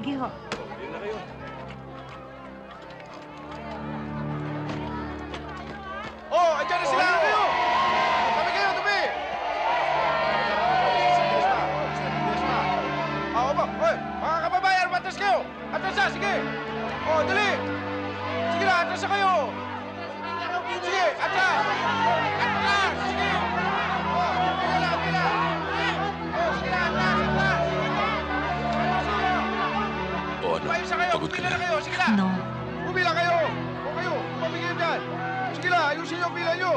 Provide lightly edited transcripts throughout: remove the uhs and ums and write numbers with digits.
Sige ho. Yun na kayo. Oh, andyan na sila! Kayo! Tabi kayo, tabi! Oo ba? Oy, mga kababayan, matras kayo! Atras na, sige! Oh, dali! Sige na, atras na kayo! Sige, atras! Atras! Sige! Oh, pila na, pila! Oh, sige na, atras, atras! O ano, Paisa kayo, pagod ka pumila na. na kayo, sige na! No. Pumila kayo! O kayo, pumigil dyan! Sige na, ayusin niyo ang pila niyo!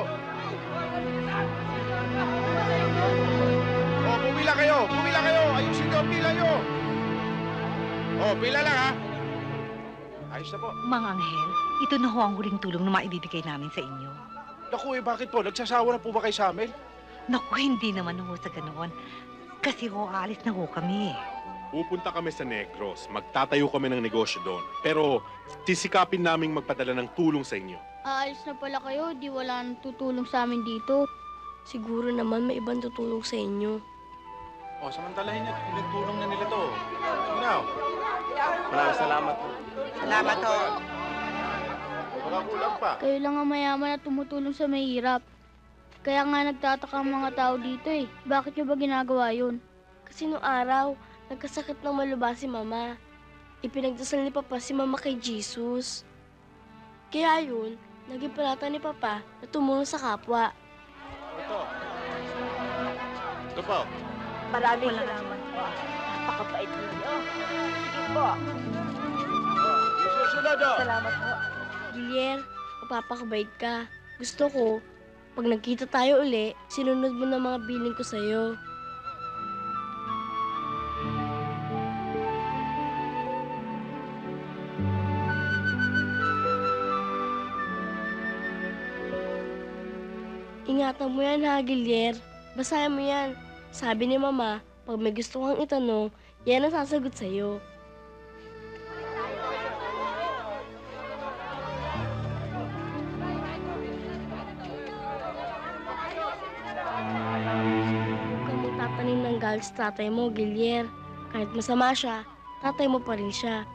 Oh, pumila kayo! Pumila kayo! Ayusin niyo ang pila niyo! Oh, pila lang ha! Ayos na po. Mang Anghel, ito na ho ang huling tulong na maibibigay namin sa inyo. Naku, bakit po? Nagsasawa na po ba kayo sa amin? Naku, hindi naman ho sa ganoon. Kasi ho, aalis na ho kami. Pupunta kami sa Negros. Magtatayo kami ng negosyo doon. Pero sisikapin naming magpadala ng tulong sa inyo. Aalis na pala kayo, di wala nang tutulong sa amin dito. Siguro naman may ibang tutulong sa inyo. Oh, samantalahin niyo. Pinagtulong na nila to. Now. Maraming salamat po. Salamat ho. Baka kulang pa. Kayo lang ang mayaman na tumutulong sa mahirap. Kaya nga nagtataka ang mga tao dito eh. Bakit nyo ba ginagawa yun? Kasi nung araw, nagkasakit ng malubha si Mama. Ipinagdasal ni Papa si Mama kay Jesus. Kaya yun, naging panata ni Papa na tumulong sa kapwa. Ito. Ito po. Maraming salamat po. Napakabait ninyo. Sige po. Yung susunod oh. Salamat po. Gilier, mapapakabait ka. Gusto ko, pag nagkita tayo uli, sinunod mo na mga billing ko sa'yo. Ingatan mo yan ha, Gilier. Basahin mo yan. Sabi ni Mama, pag may gusto kang itanong, yan ang sasagot sa'yo. Huwag kang magtatanim ng galit sa tatay mo, Gilier. Kahit masama siya, tatay mo pa rin siya.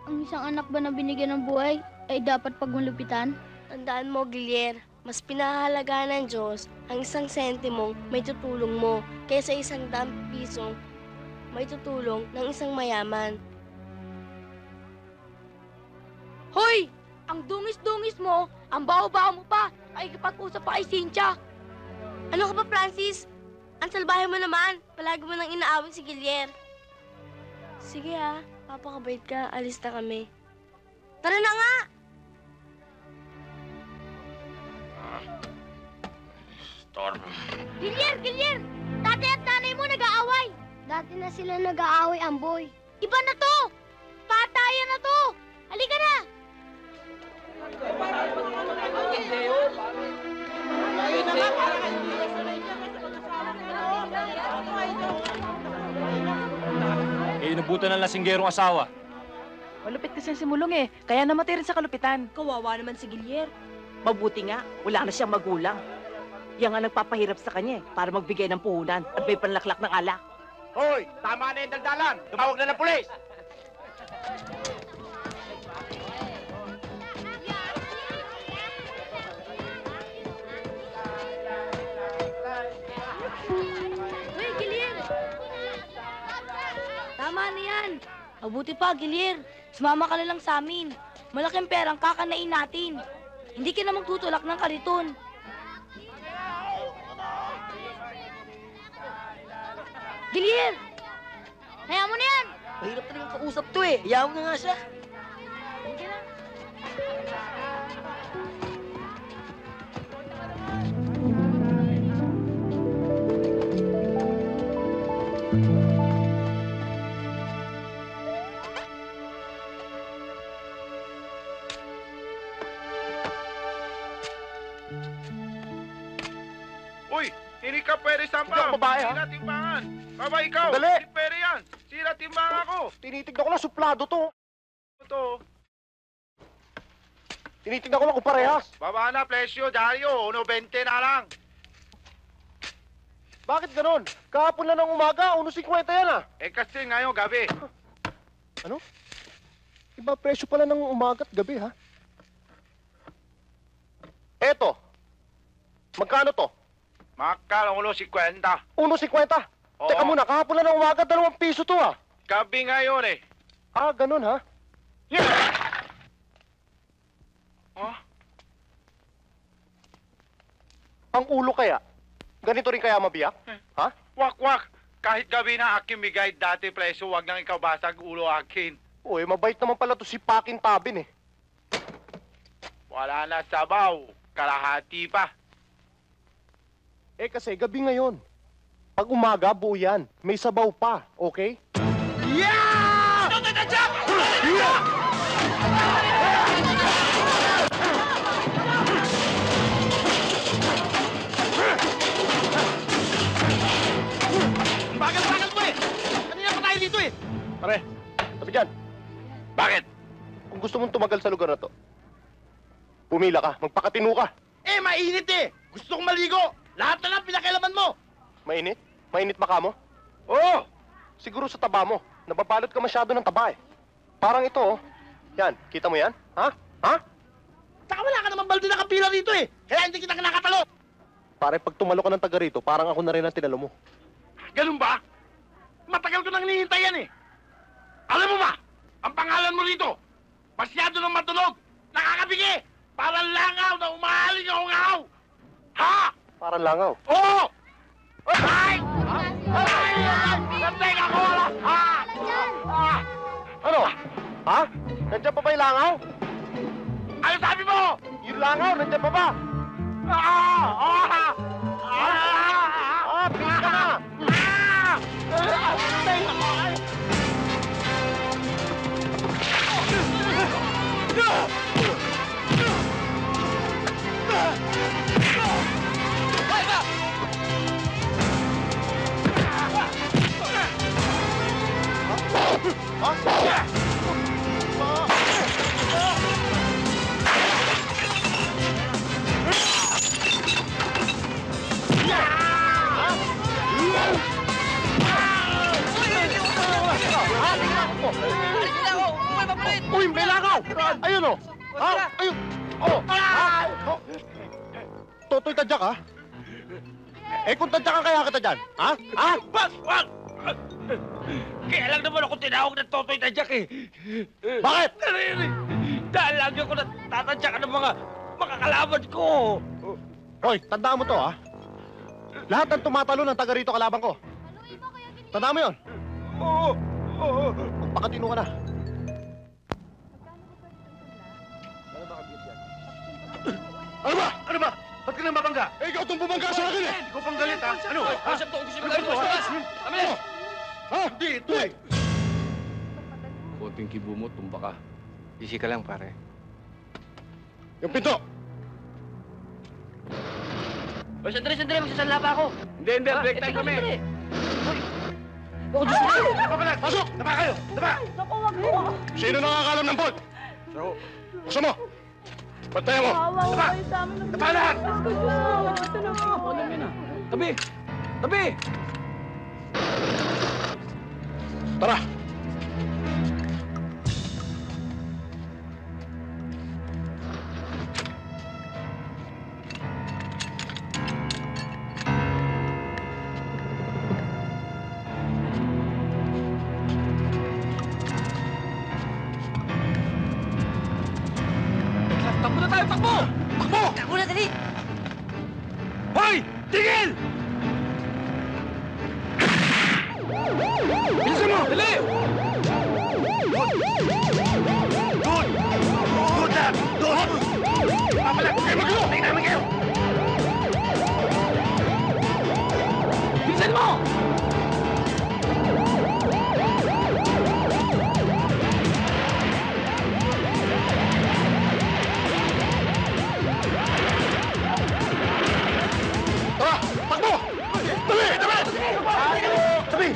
Ang isang anak ba na binigyan ng buhay ay dapat pagmalupitan? Tandaan mo, Gilier, mas pinahalagaan ng Diyos ang isang sentimong may tutulong mo kaysa 100 pisong may tutulong ng isang mayaman. Hoy! Ang dungis-dungis mo, ang baho-baho mo pa, ay ikipag-usap pa kay Cynthia. Ano ka ba, Francis? Ang salbahe mo naman. Palagi mo nang inaawin si Gilier. Sige ha, papakabait ka. Alis na kami. Tara na nga! Gilier! Gilier! Tatay at nanay mo nag-aaway! Dati na sila nag-aaway, Amboy. Iba na to! Patayan na to! Halika na! Eh, nabutan ng lasinggerong asawa. Malupit kasi si Mulong eh, kaya namatay rin sa kalupitan. Kawawa naman si Gilier. Mabuti nga, wala na siyang magulang. Yan nga nagpapahirap sa kanya eh, para magbigay ng puhunan at may panlaklak ng alak. Hoy, tama na yung daldalan. Tumawag na ng pulis. Hoy, Gilier! Tama na yan. Mabuti pa, Gilier. Sumama ka na lang sa amin. Malaking perang kakanain natin. Hindi ka na magtutulak ng kariton. Gilier! Hayaan mo na yan! Mahirap talagang kausap to eh, hayaan mo na nga siya. Uy, hindi ka pwede sampang. Ikaw, babae, ha? Sira timbangan. Baba, ikaw. Sandali. Hindi pwede yan. Sira timbangan ko. Tinitignan ko lang suplado to. Ito. Tinitignan ko lang kung parehas. Baba na, presyo, Dario. 1.20 na lang. Bakit ganon? Kahapon lang ng umaga, 1.50 yan ah. Eh kasi ngayon gabi. Ano? Iba presyo pala ng umaga at gabi, ha? Eto. Magkano to? Makakala ulo 50. 1.50. Oo. Teka muna, kahapon lang ng umaga, 2 piso to, ha? Gabi ngayon eh. Ah, ganun, ha? Oh? Ang ulo kaya? Ganito rin kaya mabiyak? Ha? Wak. Kahit gabi na akin bigay dati presyo, wag nang ikaw basag ulo akin. Uy, mabait naman pala to si Pakin Tabin, eh. Wala na sabaw. Kalahati pa. Eh, kasi gabi ngayon. Pag umaga, buo yan. May sabaw pa, okay? Bagal mo eh! Kanina pa tayo dito eh! Pare, tabi dyan. Bakit? Kung gusto mong tumagal sa lugar na to, pumila ka, magpakatino ka. Eh, mainit eh! Gusto kong maligo! Lahat na lang pinakailaman mo! Mainit? Mainit ba ka mo? Oo! Siguro sa taba mo. Nababalot ka masyado ng taba, eh. Parang ito, oh. Yan, kita mo yan? Ha? Ha? Saka wala ka naman balde na kapila rito eh! Kaya hindi kita nakatalo! Pare, pag tumalo ka ng taga rito, parang ako na rin ang tinalo mo. Ganun ba? Matagal ko nang hinihintay yan eh! Alam mo ba? Ang pangalan mo rito, masyado nang matulog, nakakabigi, parang langaw na umahaling ang Ha? Parang langaw. Oo! Ay! Ay! Nanteng ako! Ha? Ano? Ha? Nandiyan pa ba yung langaw? Ano sabi mo? Yung langaw, nandiyan pa ba? Pili ka na! Uy, may langaw! Ayun, oh! Ha? Ayun! Oh! Ha? Oh. Totoy tadyak, ha? Eh, kung tadyakan kaya kita dyan, ha? Ha? Wag! Kaya lang naman ako tinawag ng Totoy Tadyak eh. Bakit? Dahil lagi ako natatadyakan ng mga makakalaban ko. Hoy, tandaan mo to, ha? Lahat ng tumatalo ng taga rito kalaban ko. Tandaan mo yun? Oo. Magpakatino ka na. Ano ba? Ba't ka nang mabangga? Eh, ikaw itong bumangga sa akin, eh! Hindi ko pang galit ha. Ano? Asap to, gusto mo galit mo. Ha? Dito eh. Konting kibo mo, tumba ka. Easy ka lang, pare. Yung pinto! O, sandali, magsasanla pa ako. Hindi, break time kami. Pasok! Taba kayo! Taba! Sino nakakalam ng bot? Buksan mo! Bantayan mo! Taba lahat! Tabi! Tabi! Tara! Takbo na tayo! Takbo! Takbo! Takbo na, dali! Hoy! Tigil! Bilisan mo! Dali! Doon! Doon lang! Doon! Papalag! Huwag kayo magulo! Tingnan namin kayo! Bilisan mo! Tara! Takbo! Tabi! Tabi!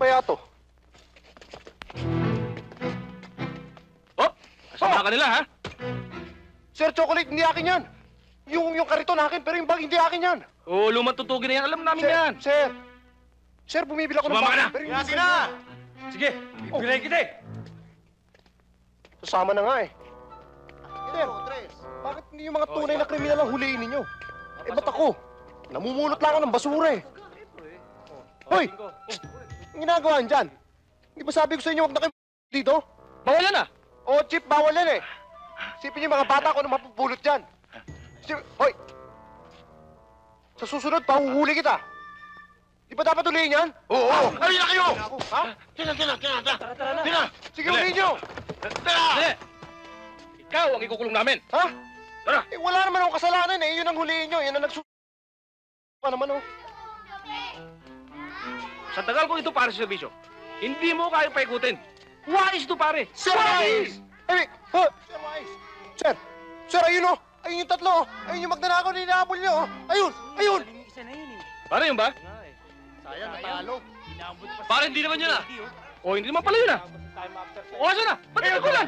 kaya to? Oh! Kasama ka nila, ha? Sir, chocolate, hindi akin yan. Yung kariton akin, pero yung bag hindi akin yan. Oo, lumang tutugin na yan. Alam namin yan. Sir! Sir, bumibili ako ng Sumama ka na. pero hindi na! Sige, bibigay kita eh. Sasama na nga eh. Sir, bakit hindi yung mga tunay na kriminal ang huliin ninyo? Eh, ba't ako? Namumulot lang ako ng basura eh. Hoy! Ang ginagawa niyan dyan? Hindi ba sabi ko sa inyo huwag na kayo dito? Bawal yan, ah. Oo, Chip, bawal yan eh. Sipin niyo mga bata ko na mapupulot dyan. Hoy! Sa susunod, pahuhuli kita. Di ba dapat ulihin yan? Oo! Ayun na kayo! Ha? Tina! Tina! Sige, ulihin niyo! Dali! Ikaw ang ikukulong namin. Ha? Tara! Eh, wala naman akong kasalanan eh. Yun ang hulihin niyo. Yan ang pa naman oh. Sa tagal ko ito para sa serbisyo, hindi mo kaya paikutin. Wais ito, pare. Sir Wise! Eh, Sir Wise! Sir! Sir, ayun oh! Ayun yung tatlo oh! Ayun yung magnanakaw na inaabol niyo oh! Ayun! Ayun! Pare, yun ba? Sayang, natalo. Pare, hindi naman yun, ah. O, hindi naman pala yun, ah. O, aso na? Ba't ito ko lang?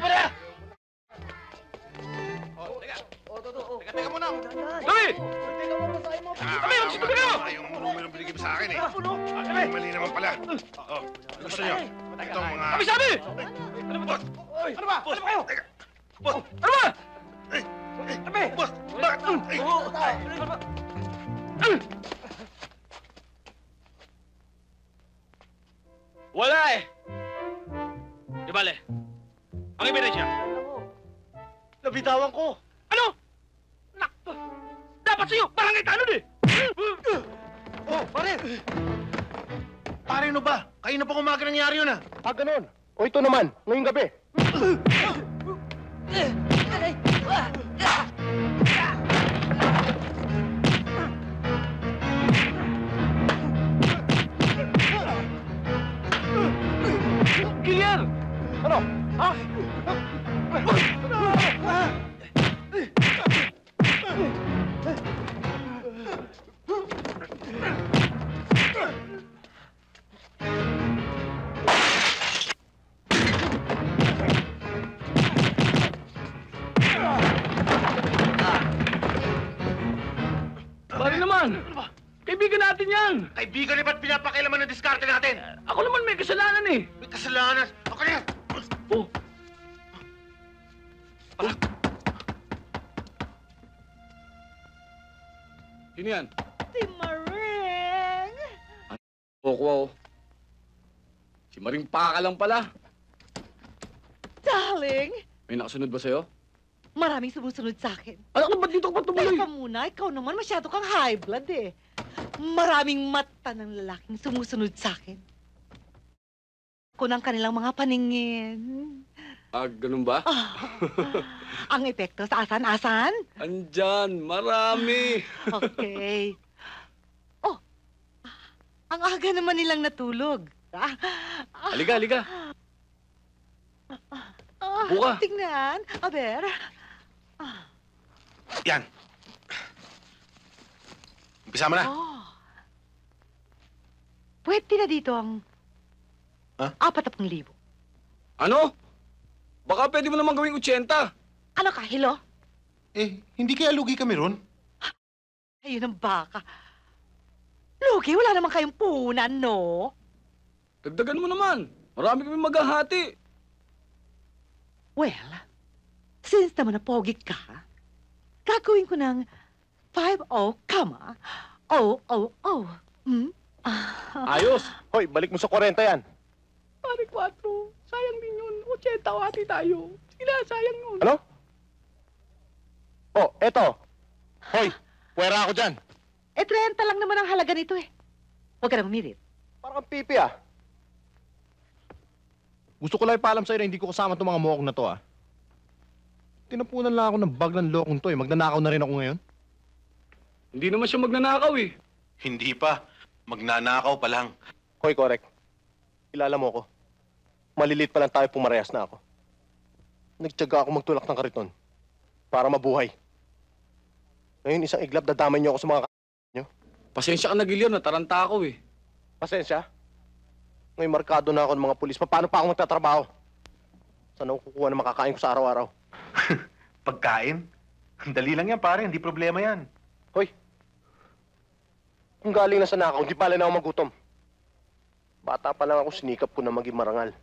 Teka muna! Dami! Dami, magsito ka mo! Yung numero binigay mo sa akin eh. Mali naman pala. Oh, ano gusto niyo? Ito mga... Dami, sabi! Ano ba? Ano ba kayo? Ano ba? Dami! Bakit? Wala eh. Di bale. Ang ebidensya. Nabitawan ko! Ano? Nakto! Dapat sa'yo, barangay tanod eh! Oh, pare! Pare, ano ba? Kayo na pa umaga nangyari yun ah! Ah, ganun. O ito naman, ngayong gabi. Gilyar! Ano? Ha? Pare naman! Kaibigan natin yan! Kaibigan eh, ba't pinapakailaman ng diskarte natin? Ako naman may kasalanan eh! May kasalanan. Ako na yan! Oh! Sino yan? Si Maring! Kukuha oh. Si Maring Paka lang pala. Darling, May nakasunod ba sa'yo? maraming sumusunod sa akin. Anak, ba't dito ka pa tumuloy? Teka muna, ikaw naman masyado kang high blood eh. Maraming mata ng lalaking sumusunod sa akin. Ako ng kanilang mga paningin. Ah, ganun ba? Ang epekto sa asan-asan? Andyan, marami. Okay. Oh, ang aga naman nilang natulog. Halika, halika. Buka. Tingnan, aber. Yan. Umpisa mo na. Oh. Pwede na dito ang... Ha? 40,000. Ano? Baka pwede mo naman gawing 80. Ano ka, hilo? Eh, hindi kaya lugi kami ron? Ayun ang baka. Lugi, wala naman kayong punan, no? Dagdagan mo naman. Marami kami maghahati. Well, since naman na pogi ka, gagawin ko ng 50, comma, 000. Hmm? Ayos. Hoy, balik mo sa 40 yan. Pare 4, sayang din yun. 80 hati tayo. Sige na, sayang yun. Ano? Oh, eto. Hoy, puwera ako dyan. 30 lang naman ang halaga nito eh. Huwag ka na umirit. Parang kang pipi ah. Gusto ko lang ipaalam sa'yo na hindi ko kasama itong mga mokong na to ah. Tinapunan lang ako ng bag ng lokong to eh. Magnanakaw na rin ako ngayon. Hindi naman siya magnanakaw eh. Hindi pa. Magnanakaw pa lang. Hoy, correct. Kilala mo ako. Malilit pa lang tayo pumarehas na ako. Nagtyaga ako magtulak ng kariton para mabuhay. Ngayon, isang iglap dadamay niyo ako sa mga Pasensya ka na, Gilyar. Nataranta ako eh. Pasensya. Ngayon markado na ako ng mga pulis. Paano pa ako magtatrabaho? Saan ako kukuha ng makakain ko sa araw-araw? Pagkain? Dali lang yan, pare. Hindi problema yan. Hoy! Kung galing na sa nakaw, hindi pala na ako magutom. Bata pa lang ako, sinikap ko na maging marangal.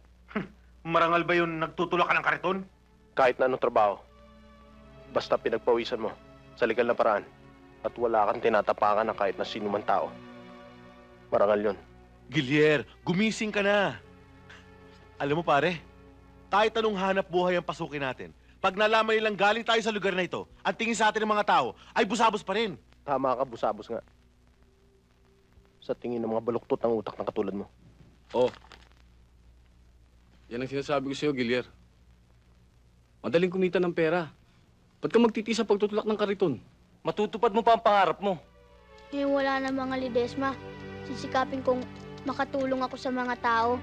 Marangal ba yun nagtutulak ka ng kariton? Kahit na anong trabaho. Basta pinagpawisan mo sa legal na paraan at wala kang tinatapakan ng kahit na sino man tao. Marangal yun. Gilier, gumising ka na. Alam mo pare, kahit anong hanap buhay ang pasukin natin, pag nalaman nilang galing tayo sa lugar na ito, ang tingin sa atin ng mga tao ay busabos pa rin. Tama ka, busabos nga. Sa tingin ng mga baluktot ng utak ng katulad mo. Oh. Yan ang sinasabi ko sa'yo, Gilier. Madaling kumita ng pera. Ba't ka magtitiis sa pagtutulak ng kariton? Matutupad mo pa ang pangarap mo. Ngayon wala na mga Lidesma. Sisikapin kong makatulong ako sa mga tao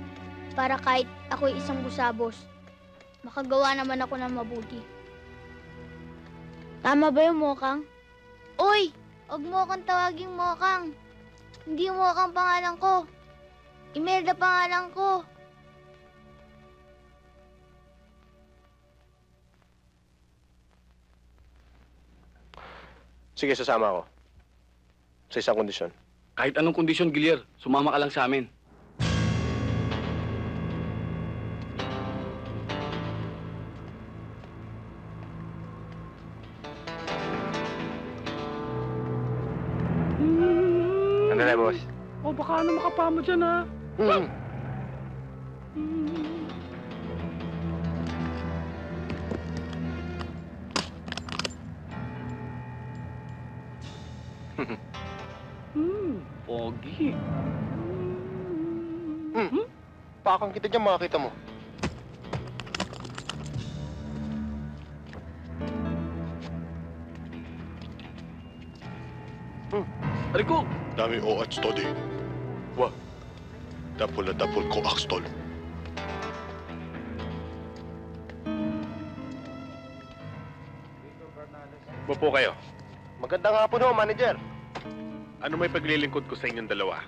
para kahit ako'y isang busabos, makagawa naman ako ng mabuti. Tama ba yung Mokang? Uy! Huwag mo kang tawaging Mokang. Hindi Mokang pangalan ko. Imelda pangalan ko. Sige, sasama ako. Sa isang kondisyon. Kahit anong kondisyon, Gilier, sumama ka lang sa amin. Andale, boss. Oh, baka ano makapamo dyan, ha? Pogi. Pakang kita dyan, makakita mo. Rico! Dami o at study. Wa, dapol na dapol ko akstol. Upo kayo. Magandang hapon ho, manager. Ano may paglilingkod ko sa inyong dalawa?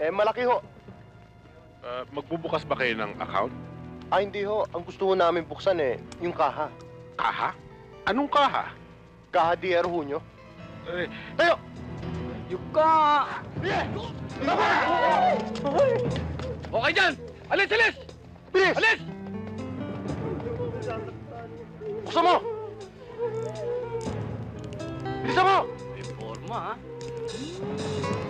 Malaki ho. Magbubukas ba kayo ng account? Hindi ho. Ang gusto ho namin buksan yung kaha. Kaha? Anong kaha? Kaha DR ho nyo. Tayo! Yuka! Okay dyan! Alis, alis! Bilis! Alis! Buksan mo! Bilisan mo! May forma, ha?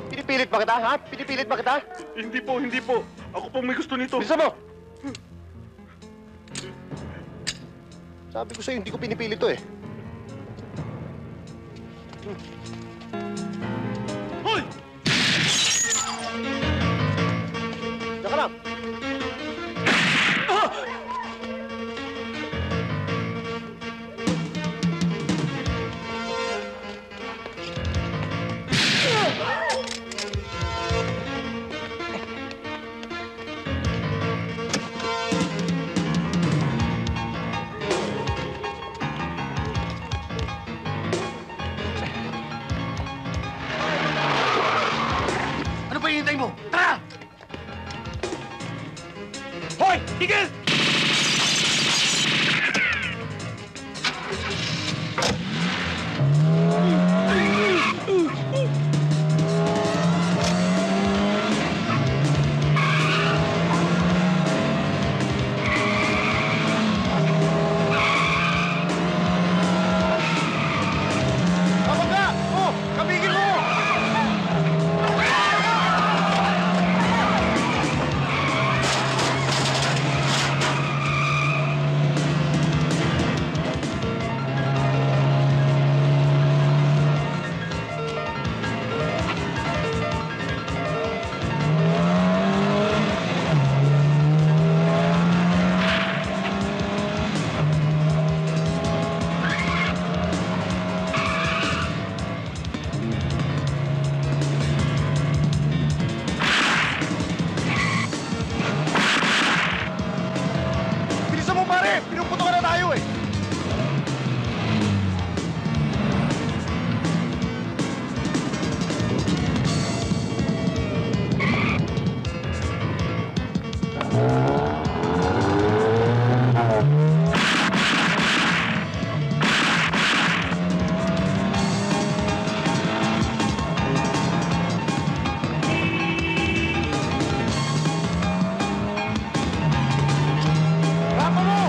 Pinipilit ba kita, ha? Pinipilit ba kita? Hindi po, hindi po. Ako pong may gusto nito. Bilisan mo! Sabi ko sa'yo, hindi ko pinipili to Hoy! Diyan ka lang. Ano pa hinihintay mo? Tara! Hoy! Tigil! Kapag kabigil mo! Rapa mo!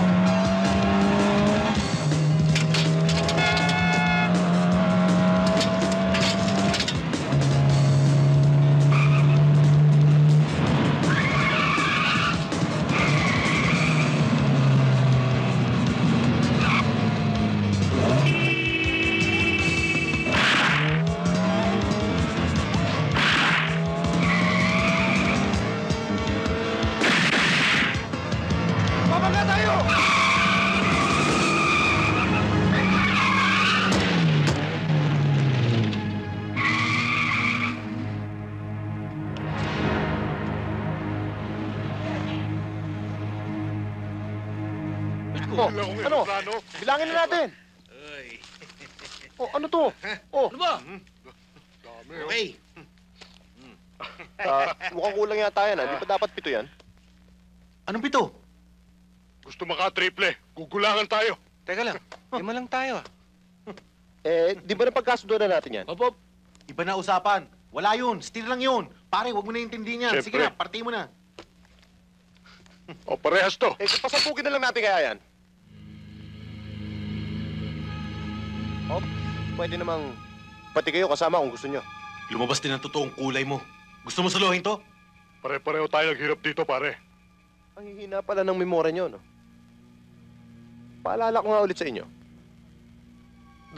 Babangga tayo! Ano? Bilangin na natin. Oh, ano to? Oh, Ano ba? Okay. mukhang kulang yata yan. Hindi pa dapat 7 yan. Anong pito? Gusto maka-triple. Gugulangan tayo. Teka lang, 5 lang tayo. Di ba napagkasundo na natin yan? Opo. Iba na usapan. Wala yun. Steal lang yun. Pare, huwag mo na intindihin yan. Sige Siyempre. na, party mo na. O, parehas to. Pasapukin na lang natin kaya yan. Oh, pwede namang pati kayo kasama kung gusto nyo. Lumabas din ang totoong kulay mo. Gusto mo suluhin to? Pare-pareho tayo naghirap dito, pare. Ang hihina pala ng memorya nyo, no? Paalala ko nga ulit sa inyo.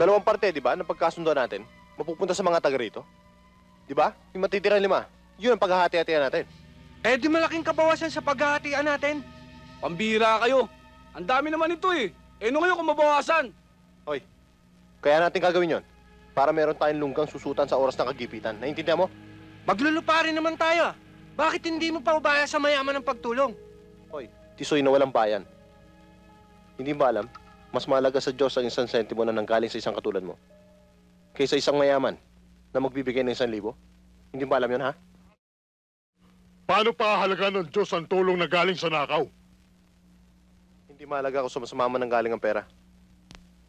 2 parte, di ba, ng pagkasundo natin, mapupunta sa mga taga rito. Di ba? Yung matitirang 5, yun ang paghahati-hatian natin. Eh, di malaking kabawasan sa paghahatian natin. Pambira kayo. Ang dami naman ito eh. Eh, ano kayo kung mabawasan? Hoy, kaya natin gagawin yon para meron tayong lunggang susutan sa oras ng kagipitan. Naintindihan mo? Maglulupa rin naman tayo. Bakit hindi mo pa ubaya sa mayaman ng pagtulong? Hoy, tisoy na walang bayan. Hindi ba alam, mas mahalaga sa Diyos ang isang sentimo na nanggaling sa isang katulad mo kaysa isang mayaman na magbibigay ng 1,000. Hindi ba alam yun, ha? Paano pahalaga ng Diyos ang tulong na galing sa nakaw? Hindi mahalaga kung sumasama ng galing ang pera.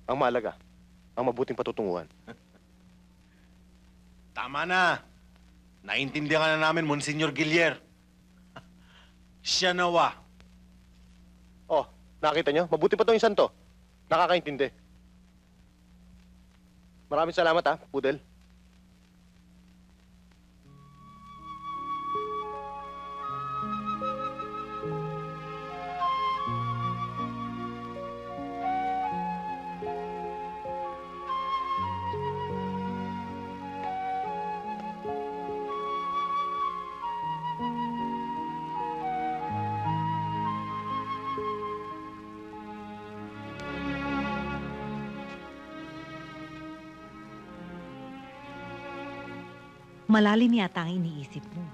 Ang mahalaga, ang mabuting patutunguhan. Tama na. Naintindihan na namin, Monsignor Gilier. Siya nawa. Oh, nakita nyo? Mabuti pa tong isang to. Nakakaintindi. Maraming salamat, ha, Pudel. Malalim yata ang iniisip mo.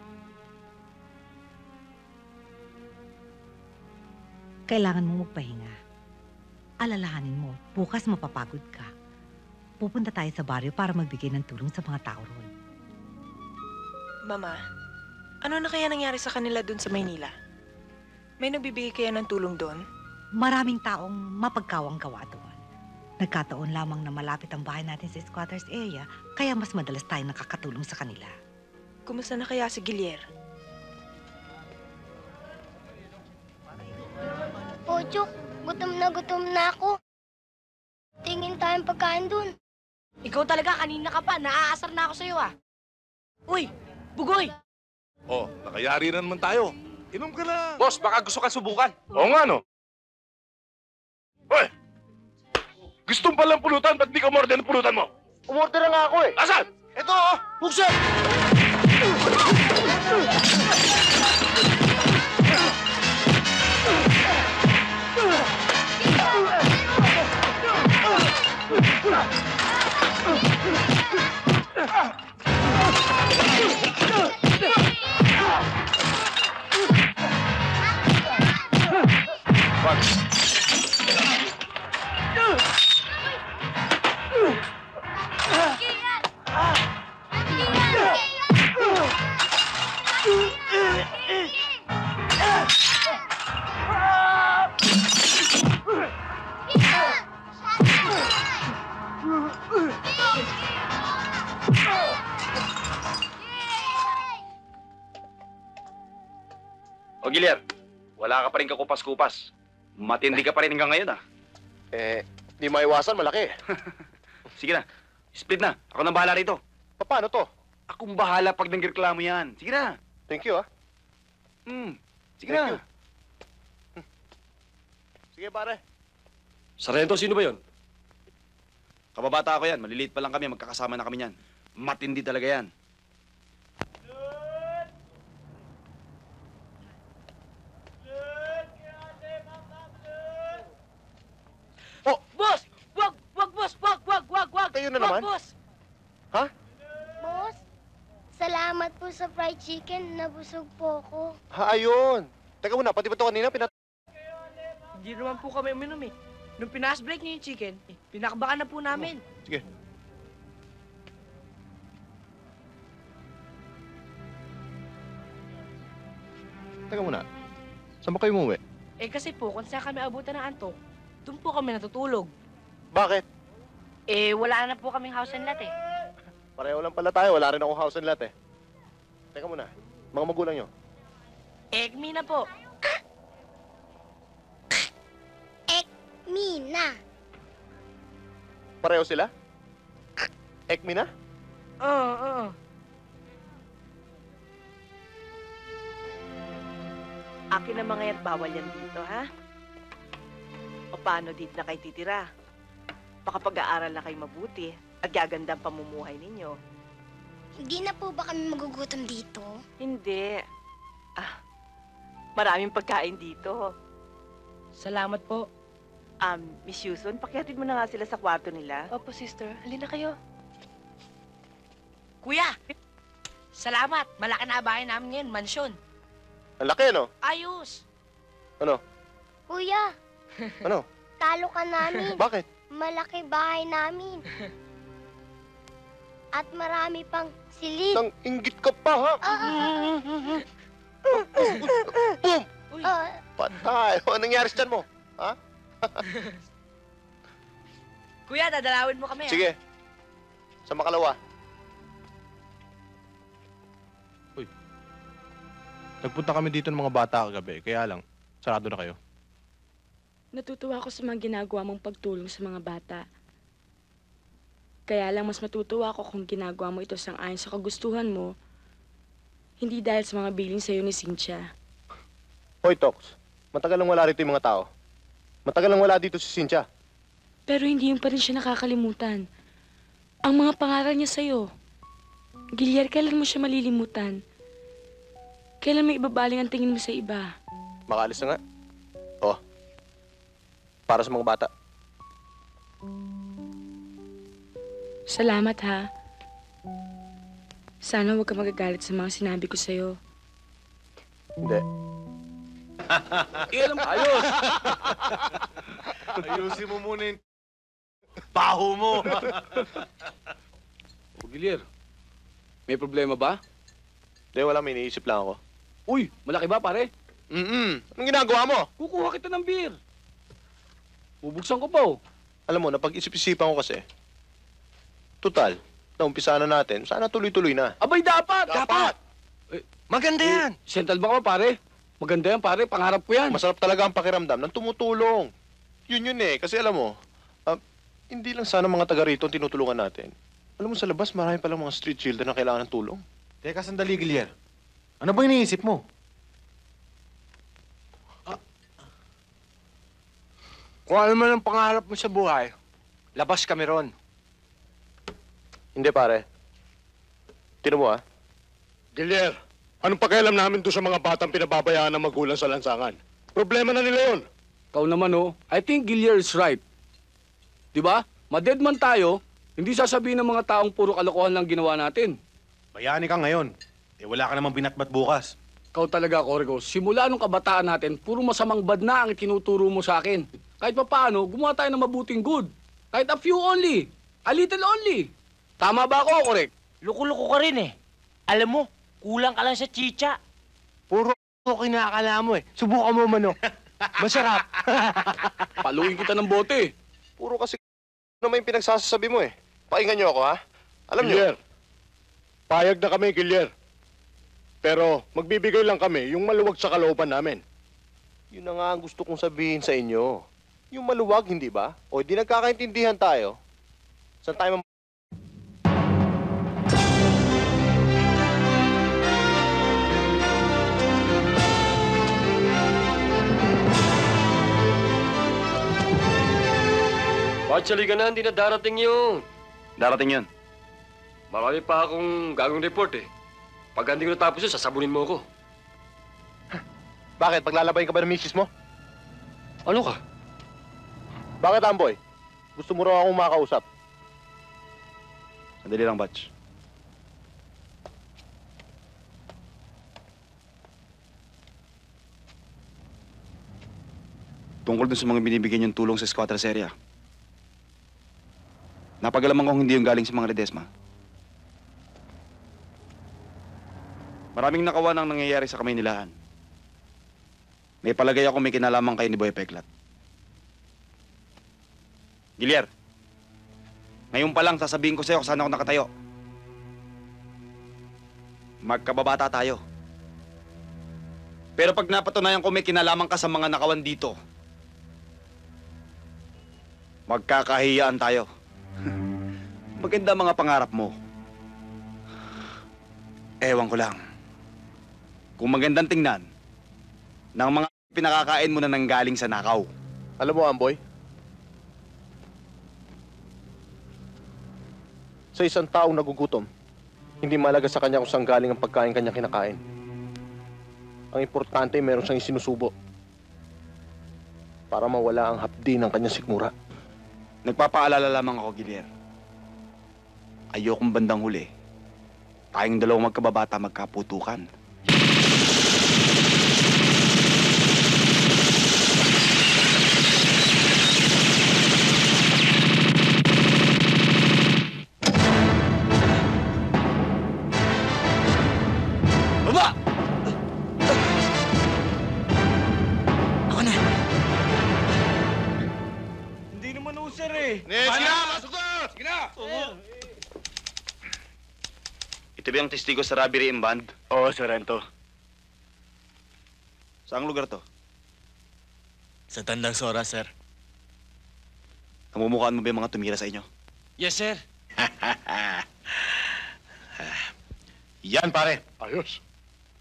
Kailangan mo magpahinga. Alalahanin mo, bukas mapapagod ka. Pupunta tayo sa baryo para magbigay ng tulong sa mga tao roon. Mama, ano na kaya nangyari sa kanila dun sa Maynila? May nagbibigay kaya ng tulong doon? Maraming taong mapagkawang gawa doon. Nagkataon lamang na malapit ang bahay natin sa squatters area, kaya mas madalas tayong nakakatulong sa kanila. Kumusta na kaya si Gilier? Pochok, gutom na ako. Tingin tayong pagkain dun. Ikaw talaga, kanina ka pa. Naaasar na ako sa'yo ah. Uy, Bugoy! Oh, nakayari na naman tayo. Inom ka na. Boss, baka gusto ka subukan. Oo nga, no? Hoy! Gustong palang pulutan, ba't di ka umorder ng pulutan mo? Umorder na nga ako, eh. Asan? Ito, oh! Buksan! Kian! Kian! Gilyar, wala ka pa rin kakupas-kupas. Matindi ka pa rin hanggang ngayon, ah. Di maiwasan, malaki. Sige na, split na. Ako nang bahala rito. Paano to? Akong bahala pag nangreklamo yan. Sige na. Thank you, ah. Sige Thank na. you. Sige, pare. Sarento, sino ba yon? Kababata ako yan. Maliliit pa lang kami. Magkakasama na kami yan. Matindi talaga yan. Boss! Wag, boss! Wag! Kayo na Wag, naman? boss! Boss, salamat po sa fried chicken. Nabusog po ako. Ayun. Teka muna, pati ba ito kanina Hindi naman po kami uminom eh. Nung pinas-break niyo yung chicken, pinakbakan na po namin. Sige. Teka muna. Saan ba kayo umuwi? Eh kasi po, kung saan kami abutan ng antok, doon po kami natutulog. Bakit? Eh, wala na po kaming house and lot eh. Pareho lang pala tayo. Wala rin akong house and lot eh. Teka muna. Mga magulang nyo. Ekmi na po. Mina. Pareho sila? Ekmi na? Oo. Akin na mga yan, bawal yan dito, ha? O paano dito na kayo titira? Baka pag-aaral na kayo mabuti at gaganda ang pamumuhay ninyo. Hindi na po ba kami magugutom dito? Hindi. Maraming pagkain dito. Salamat po. Miss Yuson, pakihatid mo na nga sila sa kwarto nila. Opo, sister. Halina kayo. Kuya! Salamat. Malaki na bahay namin ngayon, mansyon. Ang laki, no? Ayos! Ano? Kuya, Ano? talo ka namin. Bakit? Malaki bahay namin. At marami pang silid. Nang inggit ka pa, ha? Boom! Patay. Ano nangyari sa tiyan mo? Ha? Kuya, dadalawin mo kami, Sige. Sa makalawa. Nagpunta kami dito ng mga bata kagabi, kaya lang, sarado na kayo. Natutuwa ako sa mga ginagawa mong pagtulong sa mga bata. Kaya lang mas matutuwa ako kung ginagawa mo ito sang-ayon sa kagustuhan mo, hindi dahil sa mga bilin sa'yo ni Cynthia. Hoy, Tox. Matagal lang wala rito yung mga tao. Matagal lang wala dito si Cynthia. Pero hindi yung pa rin siya nakakalimutan. Ang mga pangaral niya sa'yo. Gilyar, kailan mo siya malilimutan? Kailan may ibabaling ang tingin mo sa iba? Makaalis na nga. Oh. Para sa mga bata. Salamat, ha. Sana huwag ka magagalit sa mga sinabi ko sa'yo. Hindi. Ayos! Ayusin mo muna yung baho mo. Gilyar, may problema ba? Hindi, wala. May iniisip lang ako. Uy, malaki ba, pare? Anong ginagawa mo? Kukuha kita ng beer. Bubuksan ko pa, oh. Alam mo, napag-isip-isipan ko kasi. Total, naumpisa na natin. Sana tuloy-tuloy na. Abay, dapat! Maganda yan! Central Bank ba, pare? Maganda yan, pare. Pangarap ko yan. Masarap talaga ang pakiramdam ng tumutulong. Yun eh. Kasi alam mo, hindi lang sana mga taga rito ang tinutulungan natin. Alam mo, sa labas, marami palang mga street children na kailangan ng tulong. Teka, sandali, Gilyar. Ano ba iniisip mo? Kung ano man ang pangarap mo sa buhay, labas kami ron. Hindi, pare. Tino mo, ha? Gilyar, anong pakialam namin doon sa mga batang pinababayaan ng magulang sa lansangan? Problema na nila yun. Ikaw naman, oh. I think Gilyar is right. Di ba? Madedman tayo, hindi sasabihin ng mga taong puro kalokohan lang ginawa natin. Bayani ka ngayon. Wala ka namang binatbat bukas. Ikaw talaga, Corrigo. Simula nung kabataan natin, puro masamang bad na ang itinuturo mo sa akin. Kahit pa paano, gumawa tayo ng mabuting good. Kahit a few only. A little only. Tama ba ako, correct? Luko-luko ka rin eh. Alam mo, kulang ka lang sa chicha. Puro kinakala mo eh. Subukan mo manok. Masarap. Paluin kita ng bote. Puro kasi naman yung pinagsasabi mo, eh. Pakinggan niyo ako, ha? Alam niyo, Gilyar, payag na kami, Gilyar. Pero magbibigay lang kami yung maluwag sa kalooban namin. Yun na nga ang gusto kong sabihin sa inyo. Yung maluwag, hindi ba? O di nagkakaintindihan tayo. Saan tayo Actually ka na, hindi na darating yun. Darating yun. Marami pa akong gagawing report eh. Pag hindi ko natapos yun, sasabunin mo ako. Bakit? Paglalabayin ka ba ng misis mo? Ano ka? Bakit, Amboy? Gusto mo raw akong makausap? Sandali lang, Batch. Tungkol dun sa mga binibigyan yung tulong sa Squatters area. Napagalaman kong hindi yung galing sa mga Ledesma. Maraming nakawan ang nangyayari sa Kamaynilaan. May palagay ako may kinalaman kayo ni Boy Peklat. Gilier, ngayon pa lang sasabihin ko sa'yo kung saan ako nakatayo. Magkababata tayo. Pero pag napatunayan ko may kinalaman ka sa mga nakawan dito, magkakahiyaan tayo. Maganda mga pangarap mo. Ewan ko lang. Kung magandang tingnan, ng mga pinakakain mo na nanggaling sa nakaw. Alam mo, Amboy, sa isang taong nagugutom, hindi malaga sa kanya kung saan galing ang pagkain kanya kinakain. Ang importante, meron siyang isinusubo para mawala ang hapdi ng kanyang sikmura. Nagpapaalala lamang ako, Gilier. Ayokong bandang huli. Tayong dalawang magkababata magkaputukan. Baba! Ako na. Hindi naman usir eh. Sige na! Pasok na! Sige na! Ito ba yung testigo sa robbery in band? Oo, Sorrento. Saang lugar to? Sa Tandang Sora, sir. Namumukhaan mo ba yung mga tumira sa inyo? Yes, sir. Yan, pare. Ayos.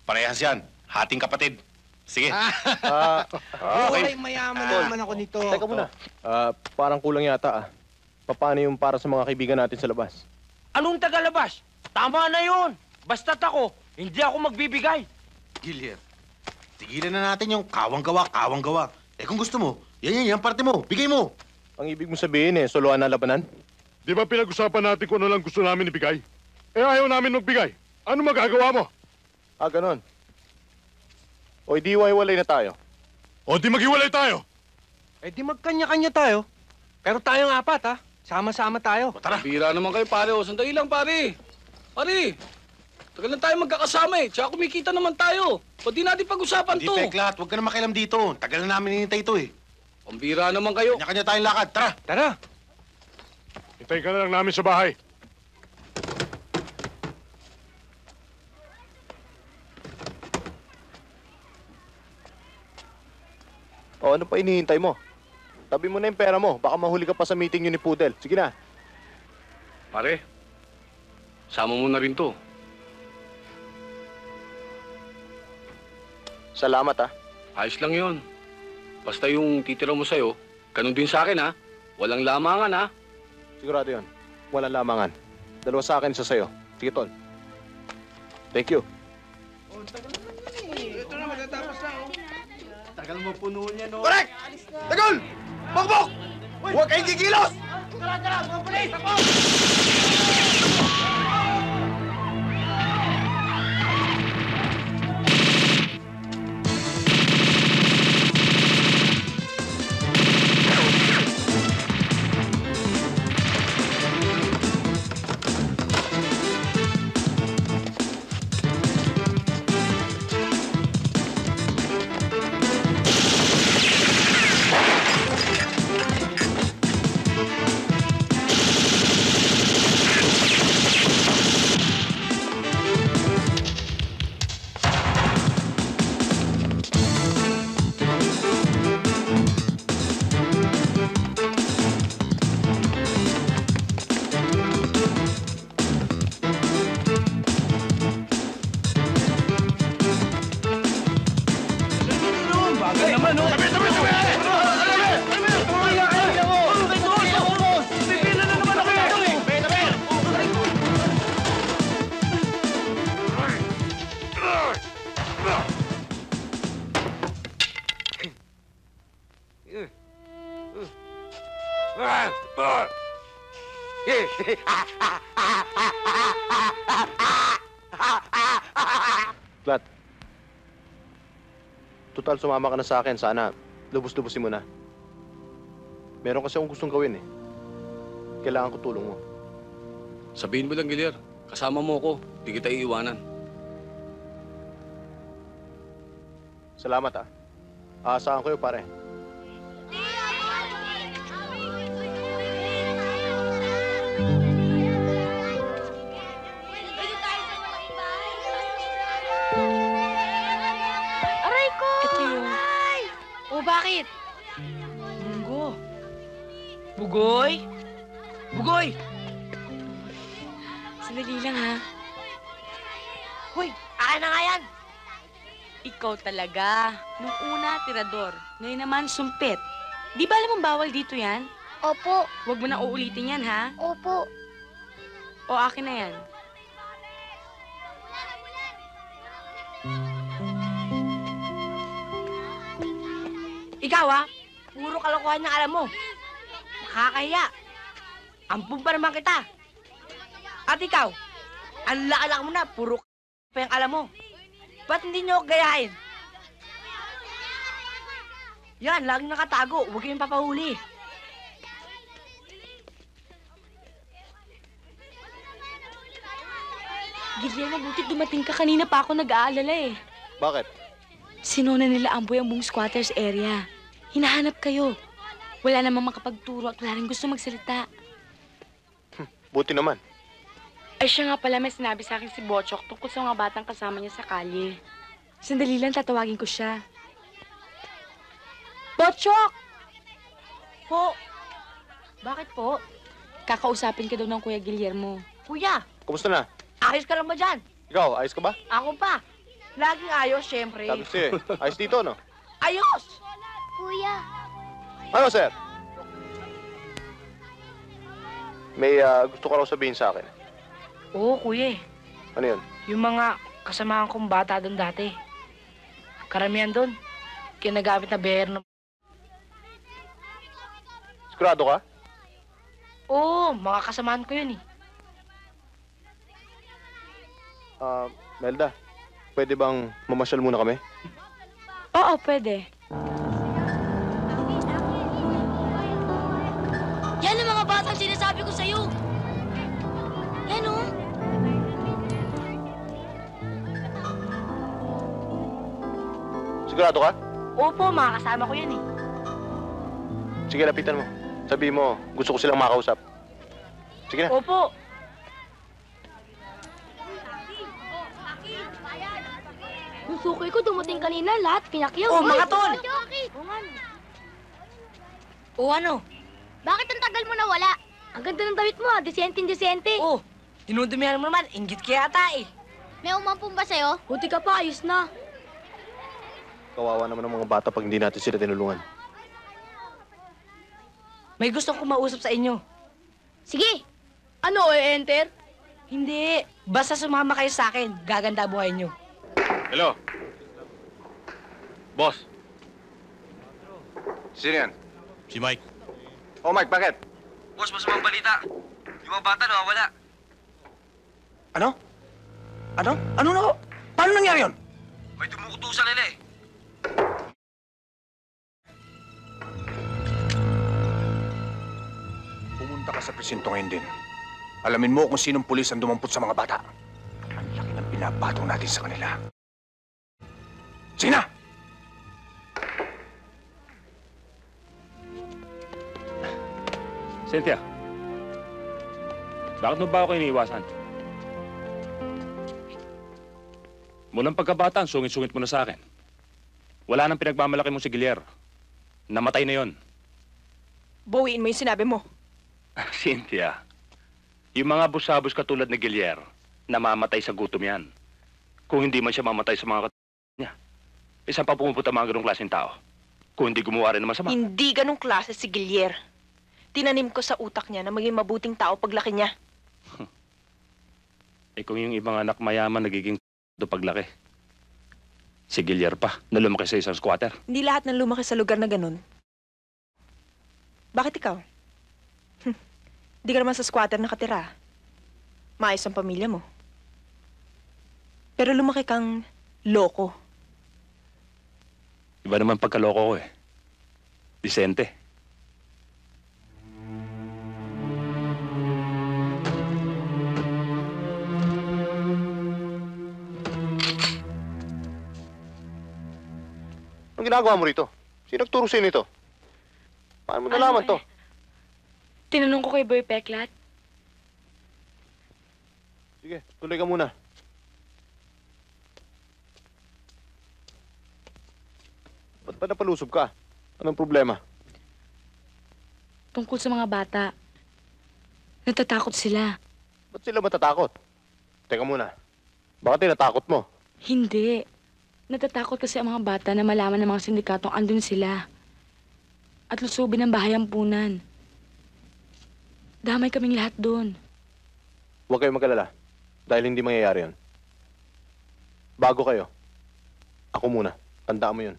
Parehas yan. Hating kapatid. Sige. Okay. mayaman Tol, naman ako nito. Teka muna. Parang kulang yata. Paano yung para sa mga kaibigan natin sa labas? Anong tagalabas? Tama na yun. Basta't ako, hindi ako magbibigay. Gilier, tigilan na natin yung kawang-gawa, kawang-gawa. Eh kung gusto mo, yan, parte mo. Bigay mo. Ang ibig mo sabihin suluhan na labanan? Di ba pinag-usapan natin kung ano lang gusto namin ibigay? Eh ayaw namin magbigay. Ano magagawa mo? Ganon. O di iwaiwalay na tayo. O di maghiwalay tayo. Eh di magkanya-kanya tayo. Pero tayong apat, ha? Sama-sama tayo. Tara. Bira naman kayo, pare. O, sandali lang, pare. Pare, tagal na tayo magkakasama eh. Tsaka kumikita naman tayo. Ba't di natin pag-usapan Hindi, to? Peklat. Huwag ka na makialam dito. Tagal na namin hinihintay ito eh. Pambira naman kayo. Kanya-kanya tayong lakad. Tara. Tara. Hintayin ka na lang namin sa bahay. O ano pa inihintay mo? Tabi mo na yung pera mo. Baka mahuli ka pa sa meeting yun ni Pudel. Sige na. Pare, sama mo na rin to. Salamat Ayos lang yon. Basta yung titira mo sa'yo, ganun din sa akin ha. Walang lamangan ha. Sigurado yun. Walang lamangan. Dalawa sa akin, isa sa'yo. Sige, Tol. Thank you. Tagal mo puno niya, no? Correct! Tagol! Bakbok! Huwag kayong gigilos! Tara, mga pulis! Ako! ano? Tabi! Pipila na naman ako! Plat. Total, sumama ka na sa akin. Sana, lubos-lubosin mo na. Meron kasi akong gustong gawin eh. Kailangan ko tulong mo. Sabihin mo lang, Gilyar. Kasama mo ako. Di kita iiwanan. Salamat ah. Aasahan ko yun, pare. Aray ko! Ito yung... O bakit? Munggo. Bugoy? Bugoy! Sandali lang, ha? Hoy, akin na nga yan! Ikaw talaga. Nung una, tirador. Ngayon naman, sumpit. Di ba alam mong bawal dito yan? Opo, Huwag mo na uulitin yan, ha? opo. O akin na yan. Ikaw puro kalokohan yung alam mo. Nakakahiya. Ampun pa naman kita. At ikaw, ang laki-laki mo na, puro pa yung alam mo. Ba't hindi niyo ako gayahin? Yan, laging nakatago. Huwag kayong papahuli. Gilyar, mabuti dumating ka. Kanina pa ako nag-aalala eh. Bakit? Sinuna nila Amboy ang buong squatters area. Hinahanap kayo. Wala namang makapagturo at wala rin gusto magsalita. Buti naman. Ay siya nga pala, may sinabi sa akin si Bochok tungkol sa mga batang kasama niya sa kalye. Sandali lang, tatawagin ko siya. Bochok! Po. Bakit po? Kakausapin ka daw ng Kuya Guillermo. Kuya, Kumusta na? ayos ka lang ba dyan? Ikaw, ayos ka ba? Ako pa. Laging ayos, syempre. Sabi ko sa'yo eh. Ayos dito, no? Ayos! Kuya, Ano, sir? May gusto ko raw sabihin sa akin. Oo, kuya eh. Ano yun? Yung mga kasamahan kong bata doon dati. Karamihan doon, kinagamit na bear ng... Sigurado ka? Oo, mga kasamahan ko yun eh. Melda, pwede bang mamasyal muna kami? Oo, pwede. yan ang mga batang sinasabi ko sa'yo. Yan oh. Sigurado ka? Opo, mga kasama ko yan eh. Sige, lapitan mo. Sabi mo, gusto ko silang makausap. Sige na. Opo. Yung sukoy ko dumating kanina, lahat pinakyaw. Oh, mga tol! O ano? Bakit ang tagal mo nawala? Ang ganda ng damit mo, disente-disente. Oh, dinudumihan mo naman, inggit kaya ata eh. May umampun ba sa'yo? Buti ka pa, ayos na. Kawawa naman ng mga bata pag hindi natin sila tinulungan. May gusto kong mausap sa inyo. Sige. Ano, enter? Hindi, basta sumama kayo sa akin, gaganda buhay nyo. Hello? Boss? Sino yan? Si Mike. Oh, Mike, bakit? Boss, masamang balita. Yung mga bata nawawala. Ano? Ano? Ano na? Paano nangyari yun? May dumukutusan nila eh. Pumunta ka sa presinto ngayon din. Alamin mo kung sinong pulis ang dumampot sa mga bata. Ang laki ng pinapatong natin sa kanila. Sige na! Cynthia, bakit mo ba ako iniiwasan? Mulang pagkabata, sungit-sungit mo na sa akin. Wala nang pinagmamalaki mo si Gilyar. Namatay na yon. Bawiin mo yung sinabi mo. Cynthia, yung mga busabos katulad ni Gilyar, namamatay sa gutom yan. Kung hindi man siya mamatay sa mga niya. Isang pa pumupunta mga ganong klaseng tao. Kung hindi gumawa rin ng masama. Hindi ganong klase si Gilier. Tinanim ko sa utak niya na maging mabuting tao paglaki niya. Eh kung yung ibang anak mayaman nagiging do paglaki. Si Gilier pa, na lumaki sa isang squatter. Hindi lahat ng lumaki sa lugar na ganun. Bakit ikaw? Hindi ka naman sa squatter nakatira. Maayos ang pamilya mo. Pero lumaki kang loko. Iba naman pagkaloko ko eh. Disente. Anong ginagawa mo rito? Sino nagturo sa'yo nito? Paano mo nalaman to? Tinanong ko kay Boy Peklat. Sige, tuloy ka muna. Ba't ba napalusob ka? Anong problema? Tungkol sa mga bata. Natatakot sila. Ba't sila matatakot? Teka muna. Bakit tinatakot mo? Hindi. Natatakot kasi ang mga bata na malaman ng mga sindikatong andun sila. At lusubin ang bahay ampunan. Damay kaming lahat doon. Huwag kayong mag-alala. Dahil hindi mangyayari yun. Bago kayo. Ako muna. Tandaan mo yun.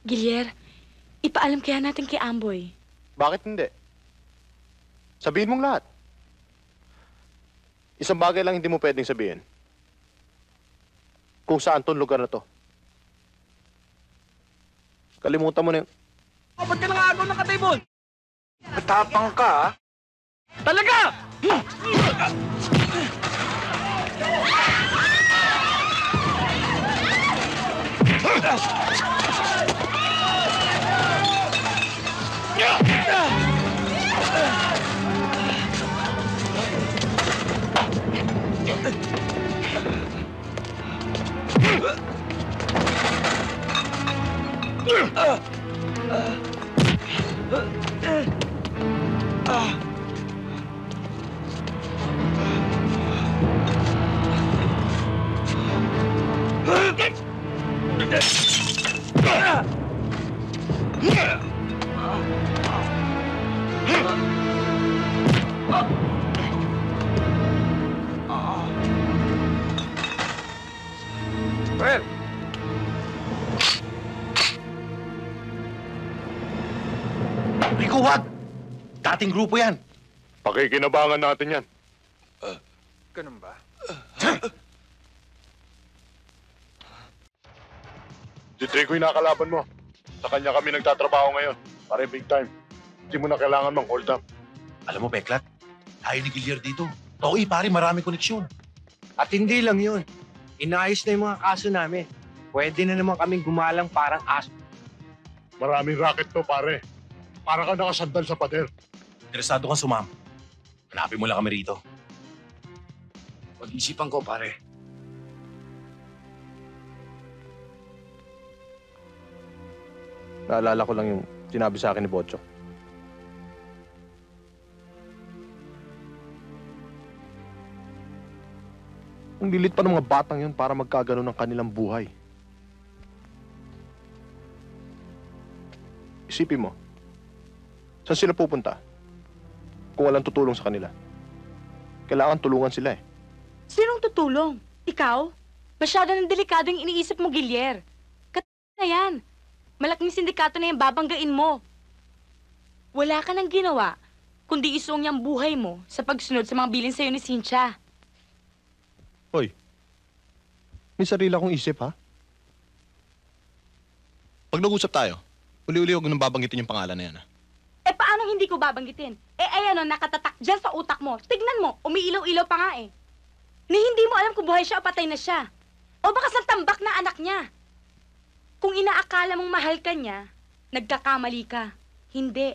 Gilier, ipaalam kaya natin kay Amboy. Bakit hindi? Sabihin mong lahat. Isang bagay lang hindi mo pwedeng sabihin. Kung saan tong lugar na to. Kalimutan mo na yung... Ba't ka nakagaw ng katibon? Matapang ka, ha? Talaga! Well, Rico, wag! Dating grupo yan. Pakikinabangan natin yan. ganun ba? Si Trico yung nakakalaban mo. Sa kanya kami nagtatrabaho ngayon. Pare big time. Hindi mo na kailangan mang hold up. Alam mo, Peklat, tayo ni Gilier dito. Toy, pare, marami koneksyon. At hindi lang yun. Inayos na yung mga kaso namin. Pwede na naman kaming gumalang parang aso. Maraming racket to, pare. Para ka nakasandal sa pader. Interesado kang sumama. Hanapin mo lang kami rito. Pag-isipan ko, pare. Naalala ko lang yung sinabi sa akin ni Bocho. Ang lilit pa ng mga batang yun para magkagano ng kanilang buhay. Isipin mo, saan sila pupunta kung walang tutulong sa kanila? Kailangan tulungan sila eh. Sinong tutulong? Ikaw? Masyado ng delikado yung iniisip mo, Gilier. Na yan. Malaking sindikato na yung babanggain mo. Wala ka nang ginawa, kundi isuong yung buhay mo sa pagsunod sa mga bilin sa'yo ni Cynthia. Hoy, may sarili akong isip, ha? Pag nag-usap tayo, uli-uli huwag nang babanggitin yung pangalan na yan, ha? Eh, paano hindi ko babanggitin? Eh, ayan o, nakatatak dyan sa utak mo. Tignan mo, umiilaw-ilaw pa nga eh. Ni hindi mo alam kung buhay siya o patay na siya. O baka sa tambak na anak niya. Kung inaakala mong mahal ka niya, nagkakamali ka. Hindi.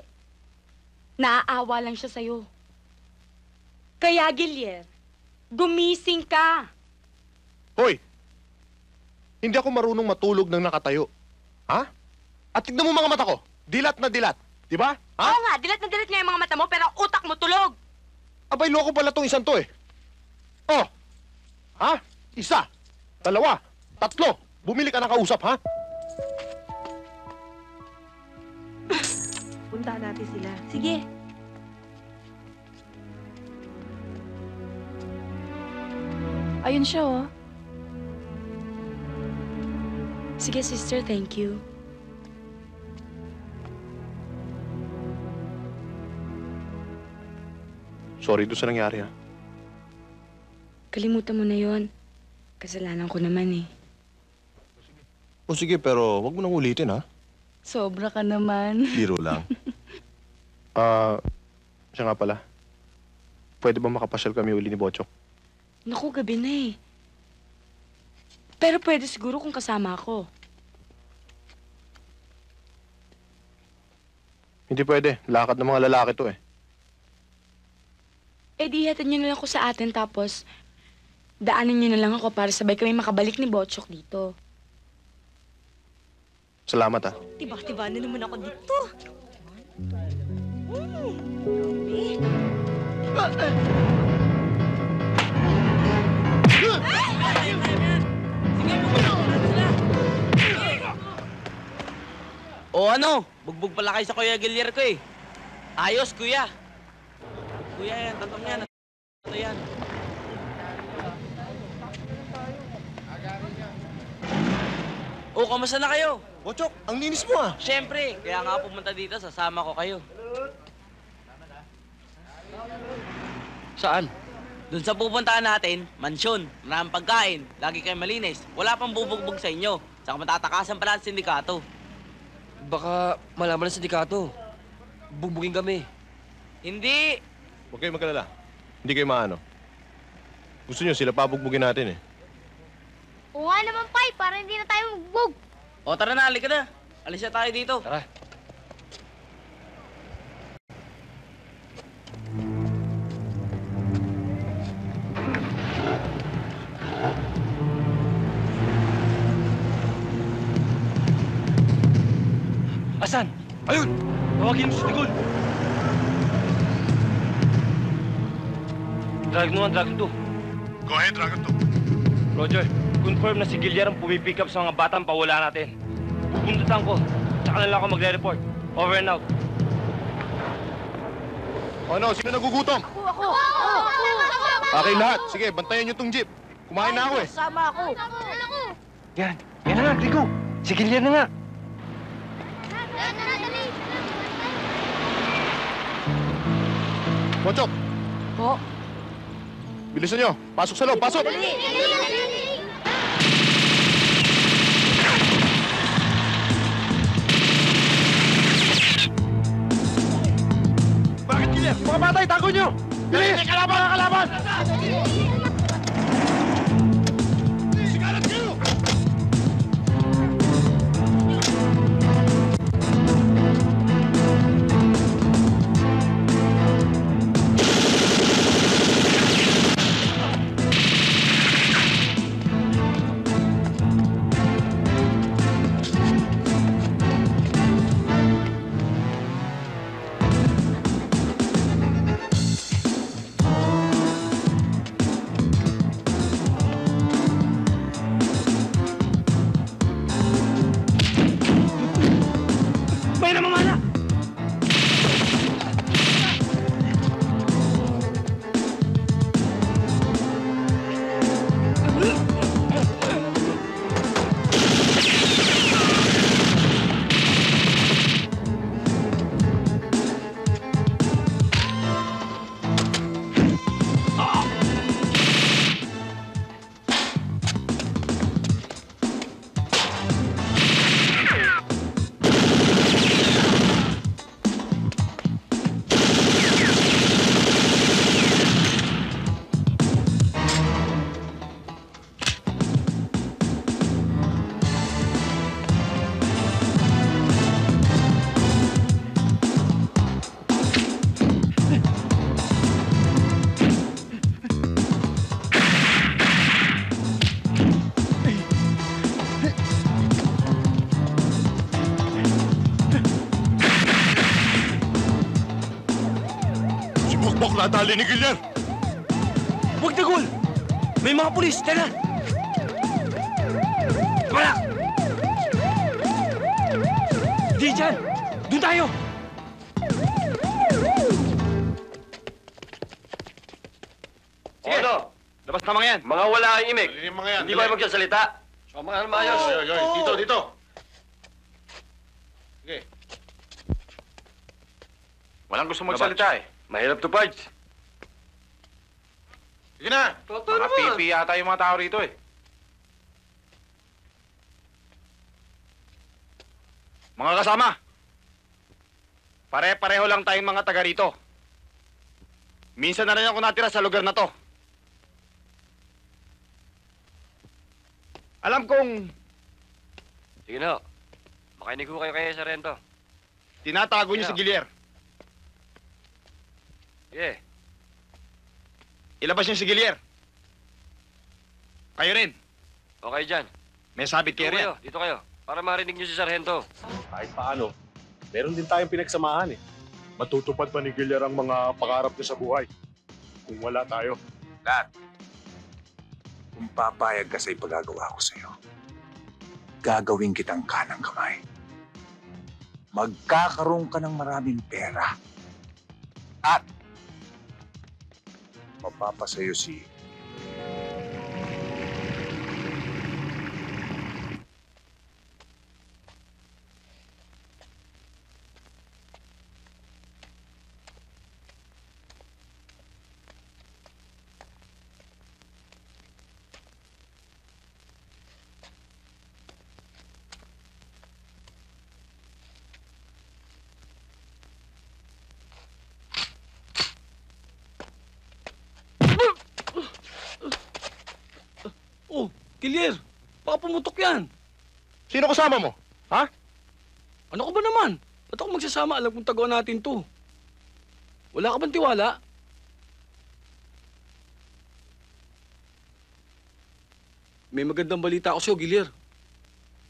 Naaawa lang siya sa'yo. Kaya, Gilier, gumising ka. Hoy! Hindi ako marunong matulog ng nakatayo. Ha? At tignan mo mga mata ko. Dilat na dilat. Di ba? Ha? Oo nga, dilat na dilat nga yung mga mata mo, pero ang utak mo tulog. Abay, loko pala tong isang to eh. Oh! Ha? Isa, dalawa, tatlo. Bumili ka ng kausap, ha? Puntahan natin sila. Sige. Ayun siya, oh. Sige, sister, thank you. Sorry doon sa nangyari, ha? Kalimutan mo na yon. Kasalanan ko naman eh. O sige, pero wag mo nang ulitin, ha? Sobra ka naman. Biro lang. Siya nga pala. Pwede ba makapasyal kami uli ni Bochok? Naku, gabi na eh. Pero pwede siguro kung kasama ako. Hindi pwede. Lakad ng mga lalaki to, eh. Eh di hatid niyo na lang ako sa atin tapos daanan niyo na lang ako para sabay kami makabalik ni Botchok dito. Salamat, ha? Tiba-tiba na naman ako dito. O ano, bugbog pala kayo sa Kuya Gilier ko eh. Ayos, kuya. Kuya yan, tatom yan. Ano yan? O, kamusta na kayo? Bochok, ang linis mo ah. Siyempre, kaya nga pumunta dito, sasama ko kayo. Saan? Doon sa pupuntahan natin, mansyon, maraming pagkain, lagi kayo malinis, wala pang bubugbog sa inyo, saka matatakasan pala ang sindikato. Baka malaman ng sindikato. Bugbugin kami. Hindi! Huwag kayo magkalala. Hindi kayo maano. Gusto nyo, sila pabugbugin natin, eh. Oo nga naman, Pai, para hindi na tayo magbog. O tara na, halika na. Alis na tayo dito. Tara. Asan? Ayun! Tawagin mo si Tigol! Dragon 1, Dragon 2. Go ahead, Dragon 2. Roger, confirm na si Gilier ang pumipick up sa mga batang pawala natin. Pupuntutan ko, tsaka na lang ako magre-report. Over and out. Ano, sino nagugutom? Ako! Okay lahat. Sige, bantayan nyo tong jeep. Kumain na ako, eh. Sama ako. Yan na nga, Trigo. Si Gilier na nga. Bochok, Po? bilisan nyo. Pasok sa loob, pasok! Bakit Gilier? Mga batay, tago nyo! Bilis! Kalaban! Kalaban! Sigalat kayo! May namamala! Si Bukbok nadali ni Gilier. Huwag Tigol! May mga pulis! Tara! balak! Di dyan! Doon tayo! O ano? Labas na mga yan. Mga wala kang imig. Mga yan. Hindi ba magsasalita? So, mga mayos. Dito, dito. Sige. Walang gusto magsalita eh. Mahirap to, Pards. Sige na. Mga pipi yata yung mga tao rito eh. Mga kasama, pare-pareho lang tayong mga taga rito. Minsan na rin ako natira sa lugar na to. Alam kong Sige na. Makinig ko kayo kay Sarento. tinatago niyo si Gilier. Sige. Ilabas niyo si Gilier. Kayo rin. Okay dyan. May sabit kayo rin. Dito kayo. Para marinig niyo si Sargento. Kahit paano, meron din tayong pinagsamahan eh. Matutupad pa ni Gilyar ang mga pangarap niya sa buhay. Kung wala tayo. Dad, kung papayag ka sa ipagagawa ko sa'yo, gagawin kitang kanang kamay. Magkakaroon ka ng maraming pera. At mapapasayo si Oh, Gilier! Baka pumutok yan! Sino kasama mo? Ha? Ano ka ba naman? Ba't ako magsasama? Alam kong tagawa natin to. Wala ka bang tiwala? May magandang balita ako sa'yo, Gilier.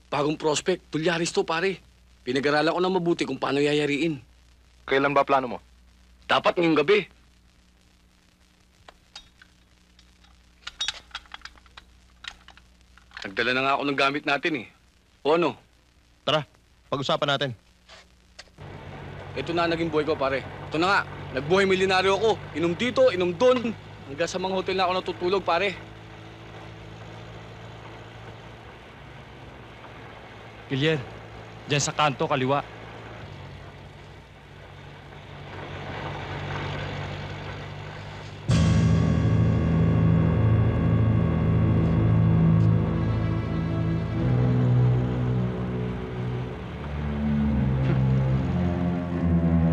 Bagong prospect, Tulyaris to, pare. Pinag-aralan ko na mabuti kung paano yayariin. Kailan ba plano mo? Dapat ngayong gabi. Nagdala na nga ako ng gamit natin eh. O ano? Tara, pag-usapan natin. Ito na naging buhay ko, pare. Ito na nga, nagbuhay milyonaryo ako. Inom dito, inom doon. Hanggang sa mga hotel na ako natutulog, pare. Gilier, dyan sa kanto, kaliwa.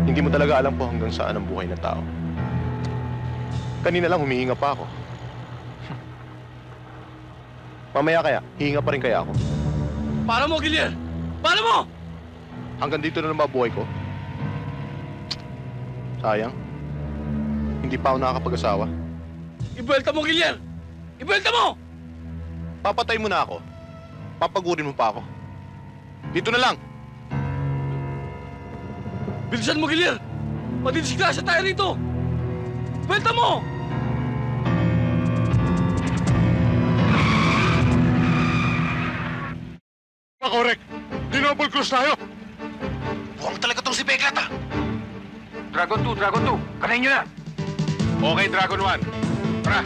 Hindi mo talaga alam po hanggang saan ang buhay ng tao. Kanina lang humihinga pa ako. Mamaya kaya, hihinga pa rin kaya ako. Para mo, Gilier! Para mo! Hanggang dito na naman buhay ko. Sayang. Hindi pa ako nakakapag-asawa. Ibelta mo, Gilier! Ibelta mo! Papatay mo na ako. Papagurin mo pa ako. Dito na lang. Bilisan mo, Gilier! Madidisgrasya tayo rito! Ibelta mo! Makorek! Dinouble cross tayo! Buwang talaga tong si Peklat ah! Dragon 2, Dragon 2, kanayin nyo na! Okay, Dragon 1. Tara!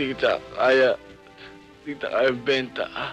Hindi kita kaya. Hindi kita kaya benta, ha?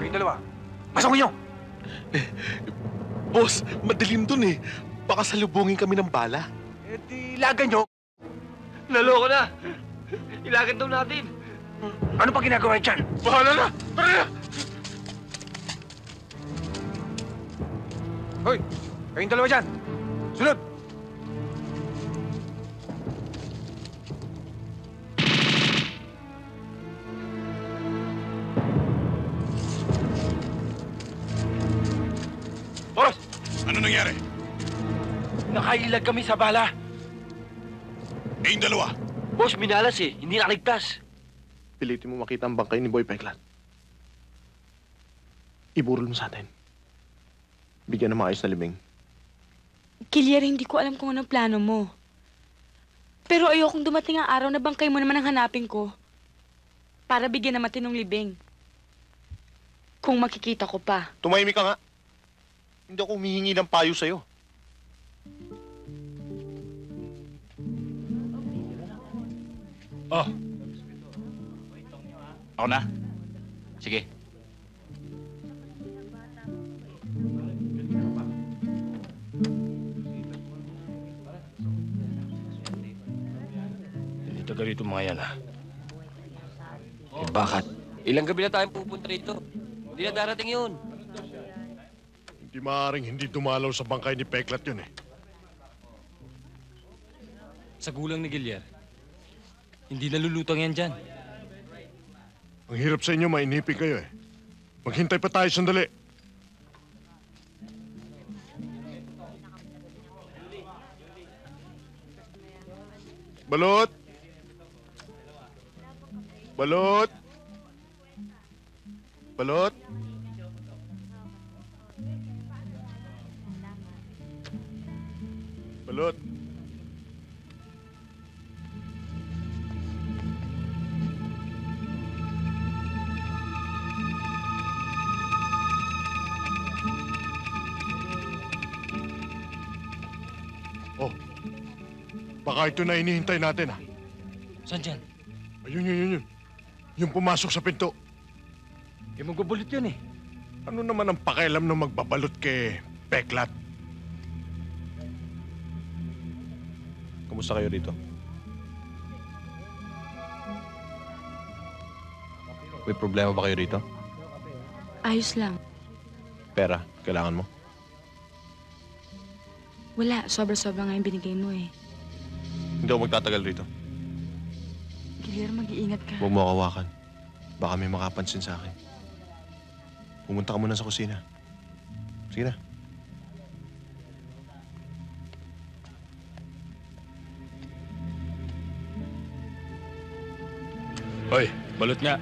Kayong dalawa, pasok niyo! Boss, madilim dun eh. Baka salubungin kami ng bala. Eh di ilagan nyo. Naloko na. Ilagan daw natin. Ano pa ginagawa dyan? Bahala na! Tara na! Hoy, kayong dalawa dyan. Sunod! Boss! Ano nangyari? Nakailag kami sa bala. Eh, yung dalawa. Boss, minalas eh. Hindi nakaligtas. Pilitin mo makita ang bangkay ni Boy Peklat. Iburol mo sa atin. Bigyan ng maayos na libing. Gilyar, hindi ko alam kung anong plano mo. Pero ayokong dumating ang araw na bangkay mo naman ang hanapin ko. Para bigyan ng matinong libing. Kung makikita ko pa. Tumahimik ka nga. Hindi ako humihingi ng payo sa'yo. Oh. Ako na? Sige. Hindi taga rito mga yan, ha? Eh, bakit? Ilang gabi na tayong pupunta rito. Hindi na darating yun. Hindi maaaring hindi dumalaw sa bangkay ni Peklat yun eh. Sa gulang ni Gilyar, hindi nalulutang yan dyan. Ang hirap sa inyo, mainipin kayo eh. Maghintay pa tayo sandali. Balot! Balot! Balot! Balot! Oh, baka ito na inihintay natin, ha? Saan dyan? Ayun. Yung pumasok sa pinto. Eh, magbabalot yun eh. Ano naman ang pakialam ng magbabalot kay Peklat? Kamusta kayo dito? May problema ba kayo dito? Ayos lang. Pera, kailangan mo? Wala, sobra-sobra nga yung binigay mo eh. Hindi ako magtatagal rito. Gilyar, mag-iingat ka. Huwag mo ako hawakan. Baka may makapansin sa akin. Pumunta ka muna sa kusina. Sige na. Hoy, balot nga.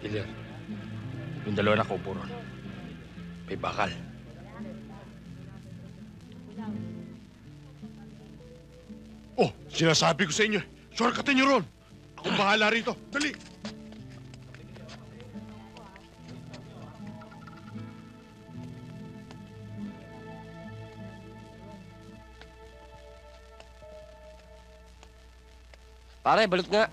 Gilyar, yung dalawa na kaupo ron. May bakal. Oh, sinasabi ko sa inyo, shortcutin nyo ron. Akong bahala rito. Dali! Pare, balot nga.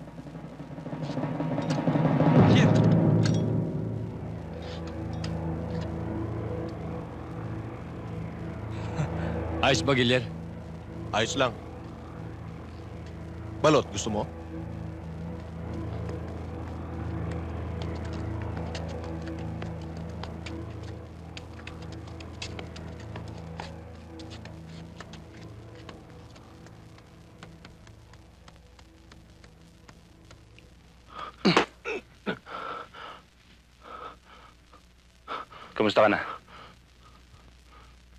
Ayos ba, Gilyar? Ayos lang. Balot, gusto mo? Kamusta ka na?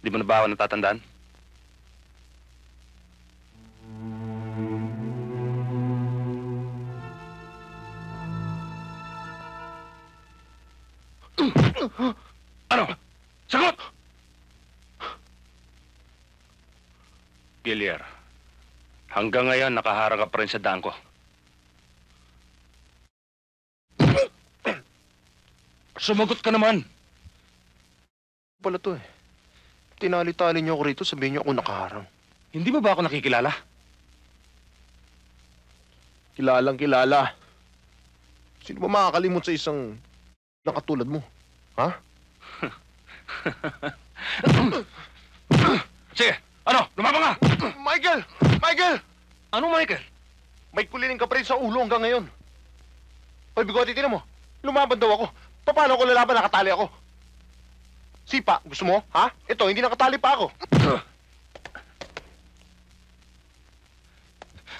Di mo na ba ako natatandaan? Ano? Sagot! Gilier, hanggang ngayon nakaharang ka pa rin sa daan ko. Sumagot ka naman. Pala to eh. Tinali-tali niyo ako rito, sabihin niyo ako nakaharang. Hindi ba ako nakikilala? Kilalang kilala. Sino ba makakalimot sa isang nakatulad mo? Ha? Sige, ano? Lumabang ka! Michael! Michael! Ano, Michael? May kuliling ka pa rin sa ulo hanggang ngayon. Hoy, Bigote, tinan mo. Lumaban daw ako. Paano ako lalaban? Nakatali ako. Sipa, gusto mo? Ha? Ito, hindi nakatali pa ako.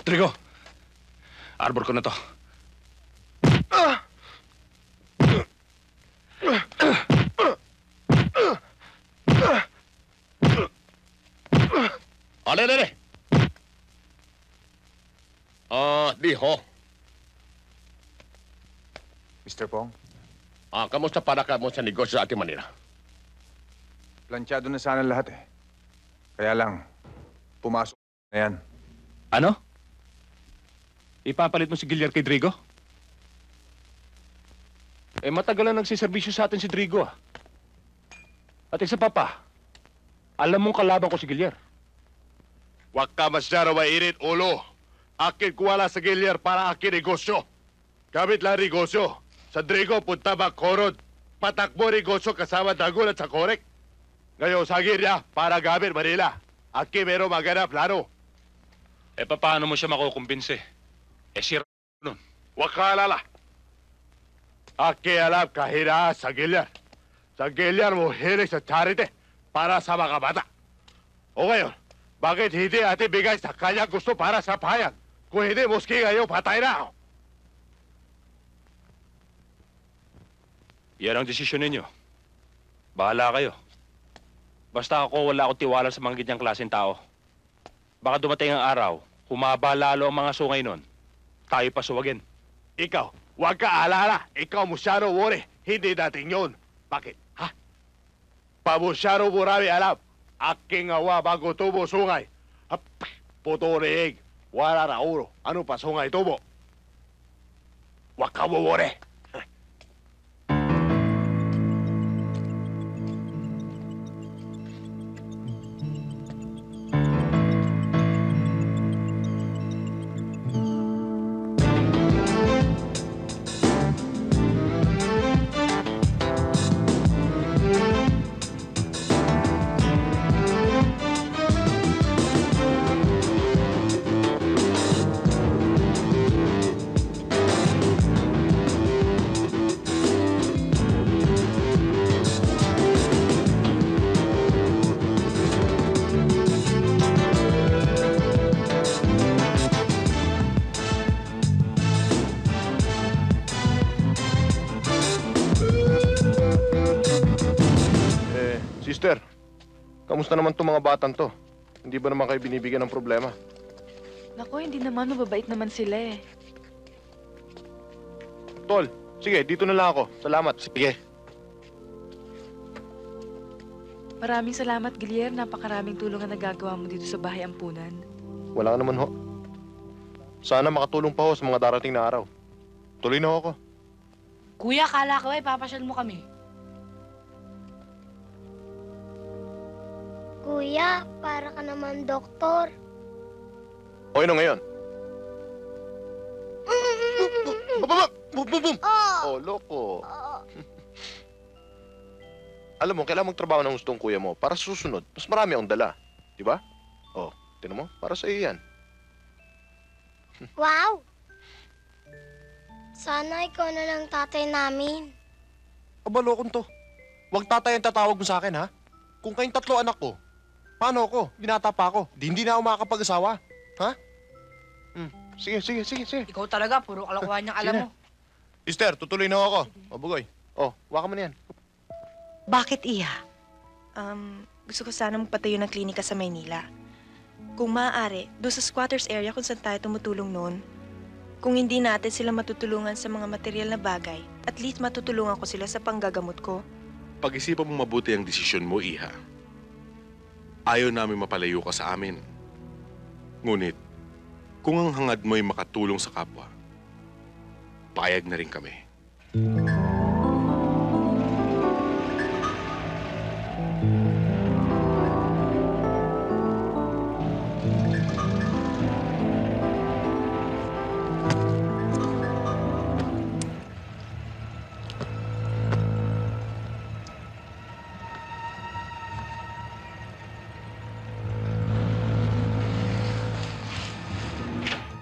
Trigo, arbor ko na to. Ale. Diho. Mr. Pong, Kamusta para ka mo sa negosyo sa ating Manila? planchado na sana lahat eh. Kaya lang, pumasok na yan. Ano? Ipapalit mo si Gilier kay Drigo? Matagal na nagsiservisyo sa atin si Drigo, ah. At isa pa, alam mong kalaban ko si Gilier. Huwag ka masyado mainit, ulo. Akin kuwala sa Gilier para akin negosyo. Gamit lang negosyo. Sa Drigo, punta Bacorod. Patakbo negosyo kasama Dagon at sa Korek. Ngayon, sa Gilia, para gamit Manila. Akin meron maganda plano. Paano mo siya makukumbinsi? Si nun. Huwag ka alala. Akin alam kahinaan sa Gilier. Sa Gilier mo hilig sa charity para sa mga bata. O ngayon, bakit hindi atin bigay sa kanya gusto para sa bayan? Kung hindi, muski ngayon, patay na ako. Yan ang desisyon ninyo. Bahala kayo. Basta ako, wala akong tiwala sa mga ganyang klaseng tao. Baka dumating ang araw, humaba lalo ang mga sungay nun. Tayo pa suwagin. Ikaw, huwag ka alala. Ikaw masyado worry. Hindi natin yun. Bakit? Ha? Pamusyado marami alam. Aking awa bago tubo sungay. Puto riig. Wala na ulo. Ano pa sungay tubo? Huwag ka worry. Sister, kamusta naman itong mga batang to? Hindi ba naman kayo binibigyan ng problema? Naku, hindi naman. Mababait naman sila eh. Tol, sige, dito na lang ako. Salamat. Sige. Maraming salamat, Gilier. Napakaraming tulong ang nagagawa mo dito sa bahay ampunan. Wala naman ho. Sana makatulong pa ho sa mga darating na araw. Tuloy na ho ako. Kuya, kala ko papasyal mo kami. Kuya, para ka naman doktor. O, ano ngayon? Bum! Oh, loko. Alam mo, kailangan magtrabaho ng gustong kuya mo para susunod. Mas marami akong dala. Di ba? Oh, tinan mo, para sa iyo yan. Wow! Sana ikaw na lang tatay namin. Aba, lokon to. Huwag tatay ang tatawag mo sa akin, ha? Kung kayong 3 anak ko, paano ako? Binata pa ako. Hindi na ako makakapag-asawa. Ha? Sige. Ikaw talaga, puro kalokohan niyang alam mo. Sister, tutuloy na ako. O, Bugoy. O, waka mo na yan. Bakit, Iha? Gusto ko sana magpatayo ng klinika sa Maynila. Kung maaari, doon sa squatters area kung saan tayo tumutulong noon. Kung hindi natin sila matutulungan sa mga material na bagay, at least matutulungan ko sila sa panggagamot ko. Pag-isipan mo mabuti ang desisyon mo, Iha. Ayaw namin mapalayo ka sa amin. Ngunit, kung ang hangad mo'y makatulong sa kapwa, payag na rin kami.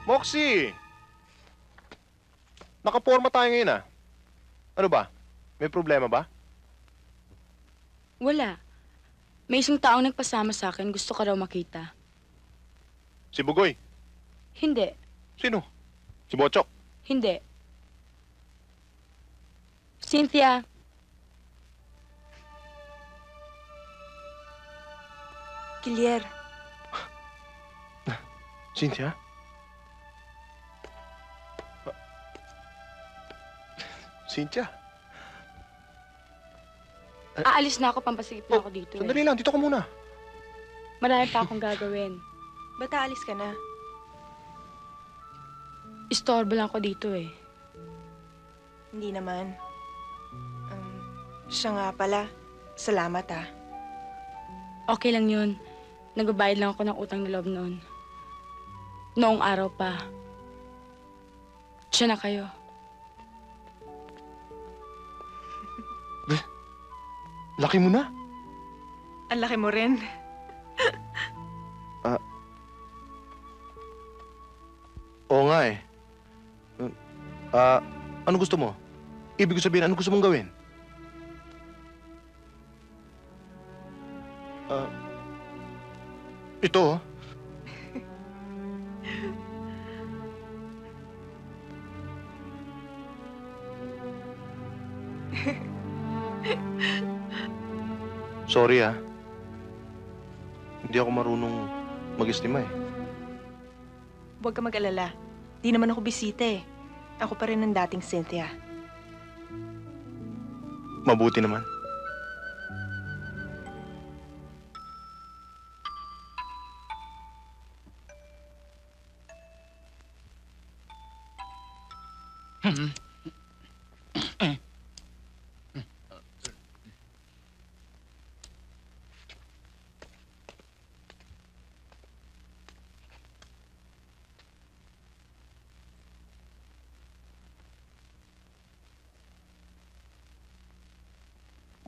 Moxie! Nakaporma tayo ngayon ah. Ano ba? May problema ba? Wala. May isang taong nagpasama sa akin. Gusto ka raw makita. Si Bugoy? Hindi. Sino? Si Bochok? Hindi. Cynthia. Gilier. Cynthia? Cynthia? Aalis na ako, pampasigip na ako dito. Sandali lang, dito ka muna. Marami pa akong gagawin. Ba't aalis ka na? Istorbo lang ako dito eh. Hindi naman. Siya nga pala. Salamat ah. Okay lang yun. Nagbabayad lang ako ng utang na loob noon. Noong araw pa. Siya na kayo. Laki mo na. Ang laki mo rin. Oo nga eh. Ano gusto mo? Ibig sabihin, ano gusto mong gawin? Ito oh. Sorry ah. Hindi ako marunong mag-estima eh. Huwag ka mag-alala. Di naman ako bisita eh. Ako pa rin ang dating Cynthia. Mabuti naman.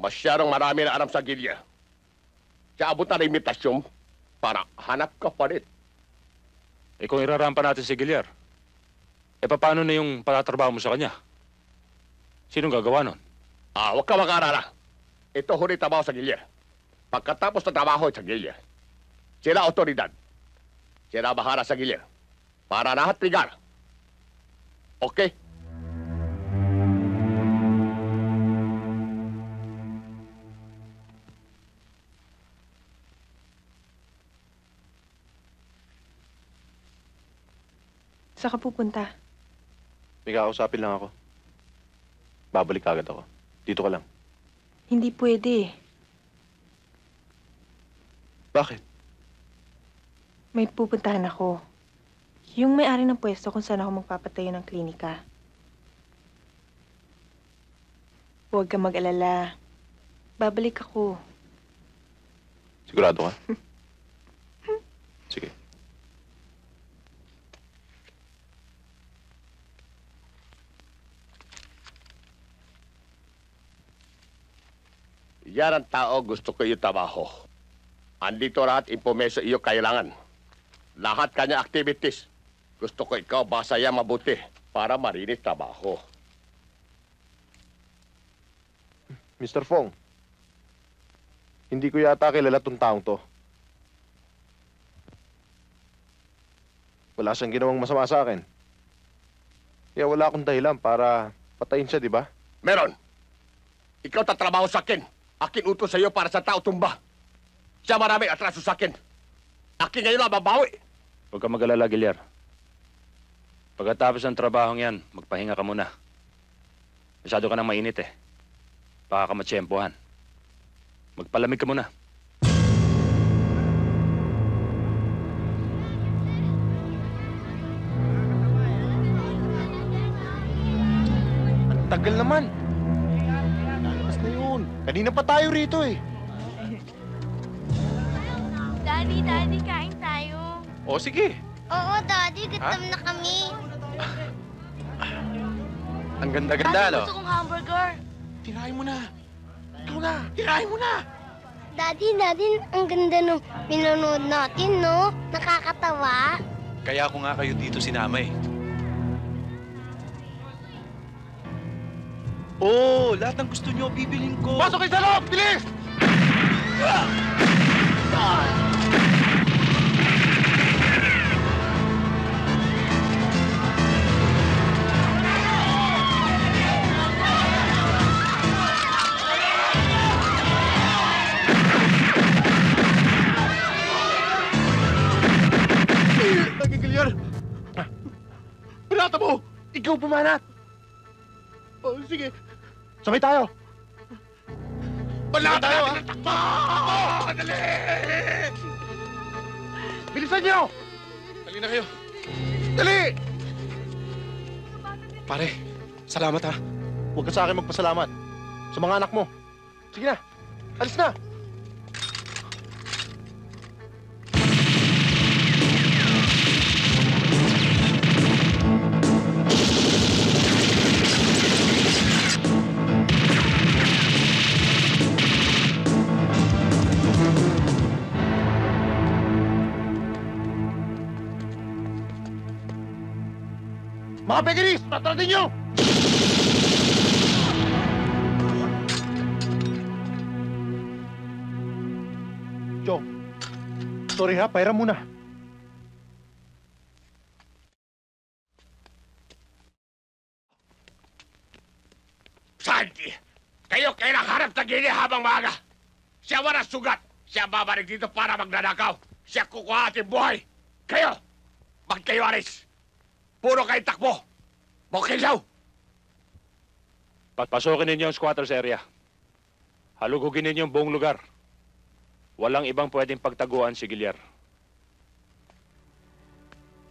Masyadong marami na aram sa gilya. Kaya abot na imitasyon para hanap ka pa rin. Eh kung irarampa natin si Giliar, paano na yung patatrabaho mo sa kanya? Sinong gagawa nun? Huwag ka mag-arala. Ito huli trabaho sa gilya. Pagkatapos na trabaho sa gilya, sila otoridad. Sila bahala sa gilya. Para lahat ligar. Okay? Saan ka pupunta? May kakausapin lang ako. Babalik agad ako. Dito ka lang. Hindi pwede. Bakit? May pupuntahan ako. Yung may-ari ng pwesto kung saan ako magpapatayo ng klinika. Huwag ka mag-alala. Babalik ako. Sigurado ka? Sige. Yan ang tao gusto ko yung trabaho. Andito lahat impormasyon iyo kailangan. Lahat kanya activities. Gusto ko ikaw basaya mabuti para marinis trabaho. Mr. Fong, hindi ko yata kilala tong taong to. Wala siyang ginawang masama sa akin. Kaya wala akong dahilan para patayin siya, di ba? Meron. Ikaw tatrabaho sa akin. Akin utos sa iyo para sa tao tumba. Siya marami atraso sa akin. Akin ngayon ang babawi. Huwag ka mag-alala, Giliar. Pagkatapos ng trabahong yan, magpahinga ka muna. Masyado ka nang mainit eh. Baka ka matsyempohan. Magpalamig ka muna. Ang tagal naman. Lalabas na yun. Kanina pa tayo rito eh. Daddy, kain tayo. O, sige. Oo, Daddy, gutom na kami. Ang ganda-ganda, no? Gusto kong hamburger. Tirahin mo na. Ikaw na. Tirahin mo na. Daddy, ang ganda nung pinanood natin, no? Nakakatawa. Kaya ako nga kayo dito sinama eh. Oh, lahat ng gusto nyo, bibilin ko. Pasok kayo sa loob! Bilis! Nagigilyan! Pinata mo! Ikaw pumanat! Oh, sige. Sabay tayo! Wala tayo, natin ang takbo! Dali! Bilisan niyo! Dali na kayo. Dali! Pare, salamat ha. Huwag ka sa akin magpasalamat. Sa mga anak mo. Sige na, alis na! Mga Pekinis! Tatratin niyo! Joe, sorry ha, pairam muna. Santi! Kayo harap ng gini habang maaga. Siya walang sugat. Siya babalik dito para magnanakaw. Siya kukuha ating buhay. Kayo! Magkayo aris. Puro kayo takbo. Mokilaw! Pasukin ninyo ang squatters area. Halugugin ninyo ang buong lugar. Walang ibang pwedeng pagtaguan si Gilier.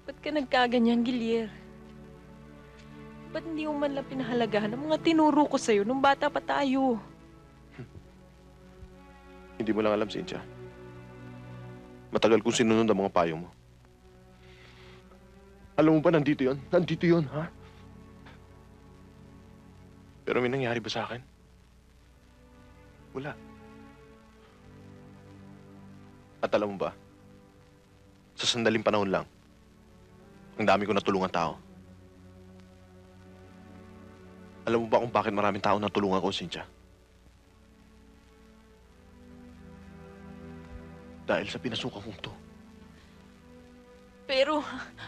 Ba't ka nagkaganyan, Gilier? Ba't hindi mo man lang pinahalagahan ang mga tinuro ko sa'yo nung bata pa tayo? Hindi mo lang alam, Cynthia. Matagal kong sinunod ang mga payo mo. Alam mo ba, nandito yon? Nandito yon, ha? Pero may nangyari ba sa akin? Wala. At alam mo ba, sa sandaling panahon lang, ang dami ko natulungan tao. Alam mo ba kung bakit maraming tao natulungan ko, Cynthia? Dahil sa pinasukan kong to. Pero,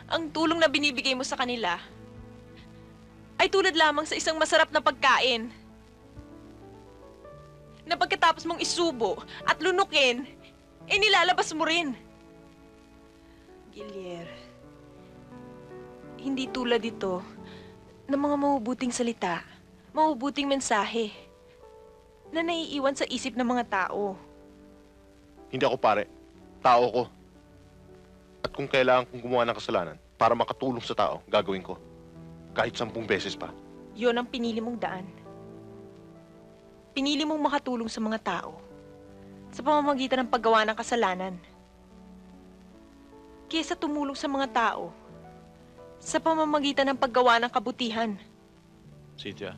ang tulong na binibigay mo sa kanila ay tulad lamang sa isang masarap na pagkain na pagkatapos mong isubo at lunukin, nilalabas mo rin. Gilier, hindi tulad ito ng mga mabubuting salita, mabubuting mensahe na naiiwan sa isip ng mga tao. Hindi ako pare. Tao ko. At kung kailangan kong gumawa ng kasalanan para makatulong sa tao, gagawin ko. Kahit 10 beses pa. Yon ang pinili mong daan. Pinili mong makatulong sa mga tao sa pamamagitan ng paggawa ng kasalanan. Kaysa tumulong sa mga tao sa pamamagitan ng paggawa ng kabutihan. Cynthia,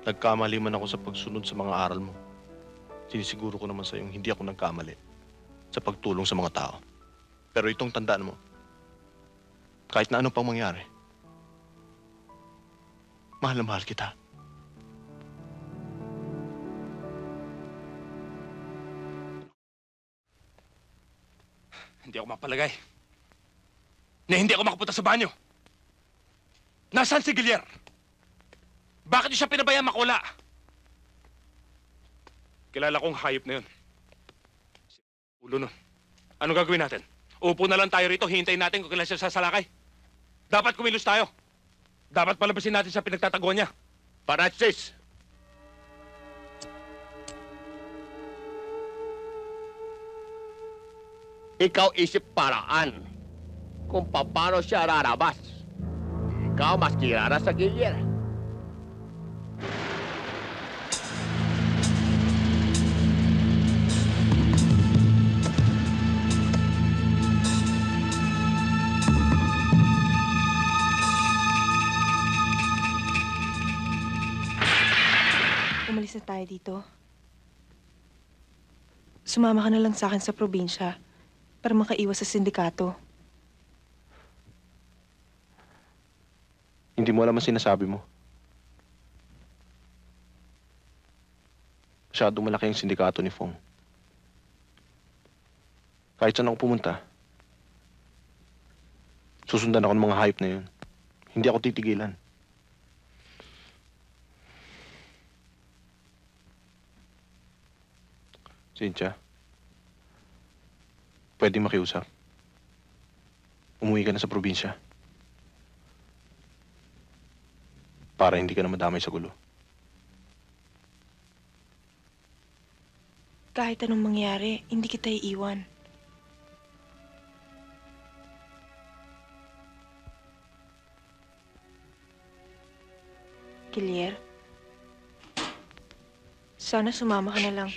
nagkamali man ako sa pagsunod sa mga aral mo. Sinisiguro ko naman sa iyong hindi ako nagkamali sa pagtulong sa mga tao. Pero itong tandaan mo, kahit na ano pang mangyari, mahal na mahal kita. Hindi ako mapalagay na hindi ako makapunta sa banyo. Nasaan si Gilier? Bakit niyo siya pinabayaan makula? Kilala kong hayop na yun. Ulo nun. Anong gagawin natin? Upo na lang tayo rito, hintayin natin kung kailan siya sasalakay. Dapat kumilos tayo. Dapat palabasin natin sa pinagtataguan niya. Panatsis! ikaw isip paraan kung paano siya rarabas. Ikaw mas kilala sa Gilier. Umalis na tayo dito. Sumama ka na lang sa akin sa probinsya para makaiwas sa sindikato. Hindi mo alam ang sinasabi mo. Masyadong malaki ang sindikato ni Fong. Kahit saan ako pumunta, susundan ako ng mga hayop na yun. Hindi ako titigilan. Cynthia, pwedeng makiusap. Umuwi ka na sa probinsya. Para hindi ka na madamay sa gulo. Kahit anong mangyari, hindi kita iiwan. Gilier, sana sumama ka na lang.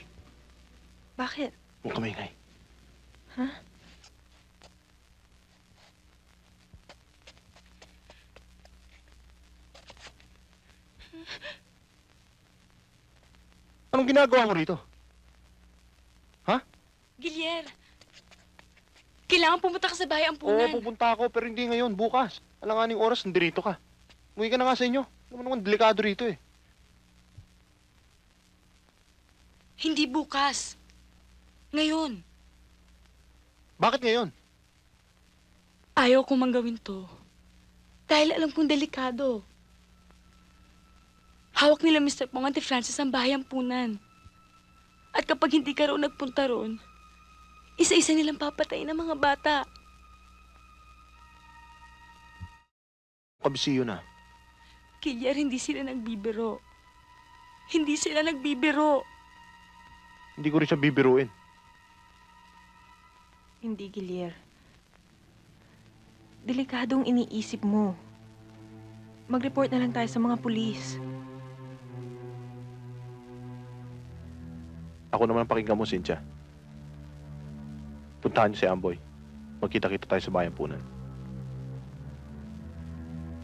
Bakit? Huwag ka maingay. Ha? Anong ginagawa mo rito? Gilier, kailangan pumunta ka sa bahay ampunan. Oo, pupunta ako, pero hindi ngayon, bukas. Alanganing oras, nandito ka. Umuwi ka na nga sa inyo. Naman delikado rito eh. Hindi bukas. Ngayon. Bakit ngayon? Ayaw ko mang gawin to. Dahil alam kong delikado. Hawak nila Mr. Pong Auntie Francis ang bahay ampunan. At kapag hindi ka roon nagpunta roon, isa-isa nilang papatayin ang mga bata. Kabisiyo na. Gilier, hindi sila nagbibiro. Hindi sila nagbibiro. Hindi ko rin siya bibiruin. Hindi, Gilier. Delikadong iniisip mo. Mag-report na lang tayo sa mga pulis. Ako naman ang pakinggan mo, Cynthia. Puntahan niyo si Amboy. Magkita-kita tayo sa bayan punan.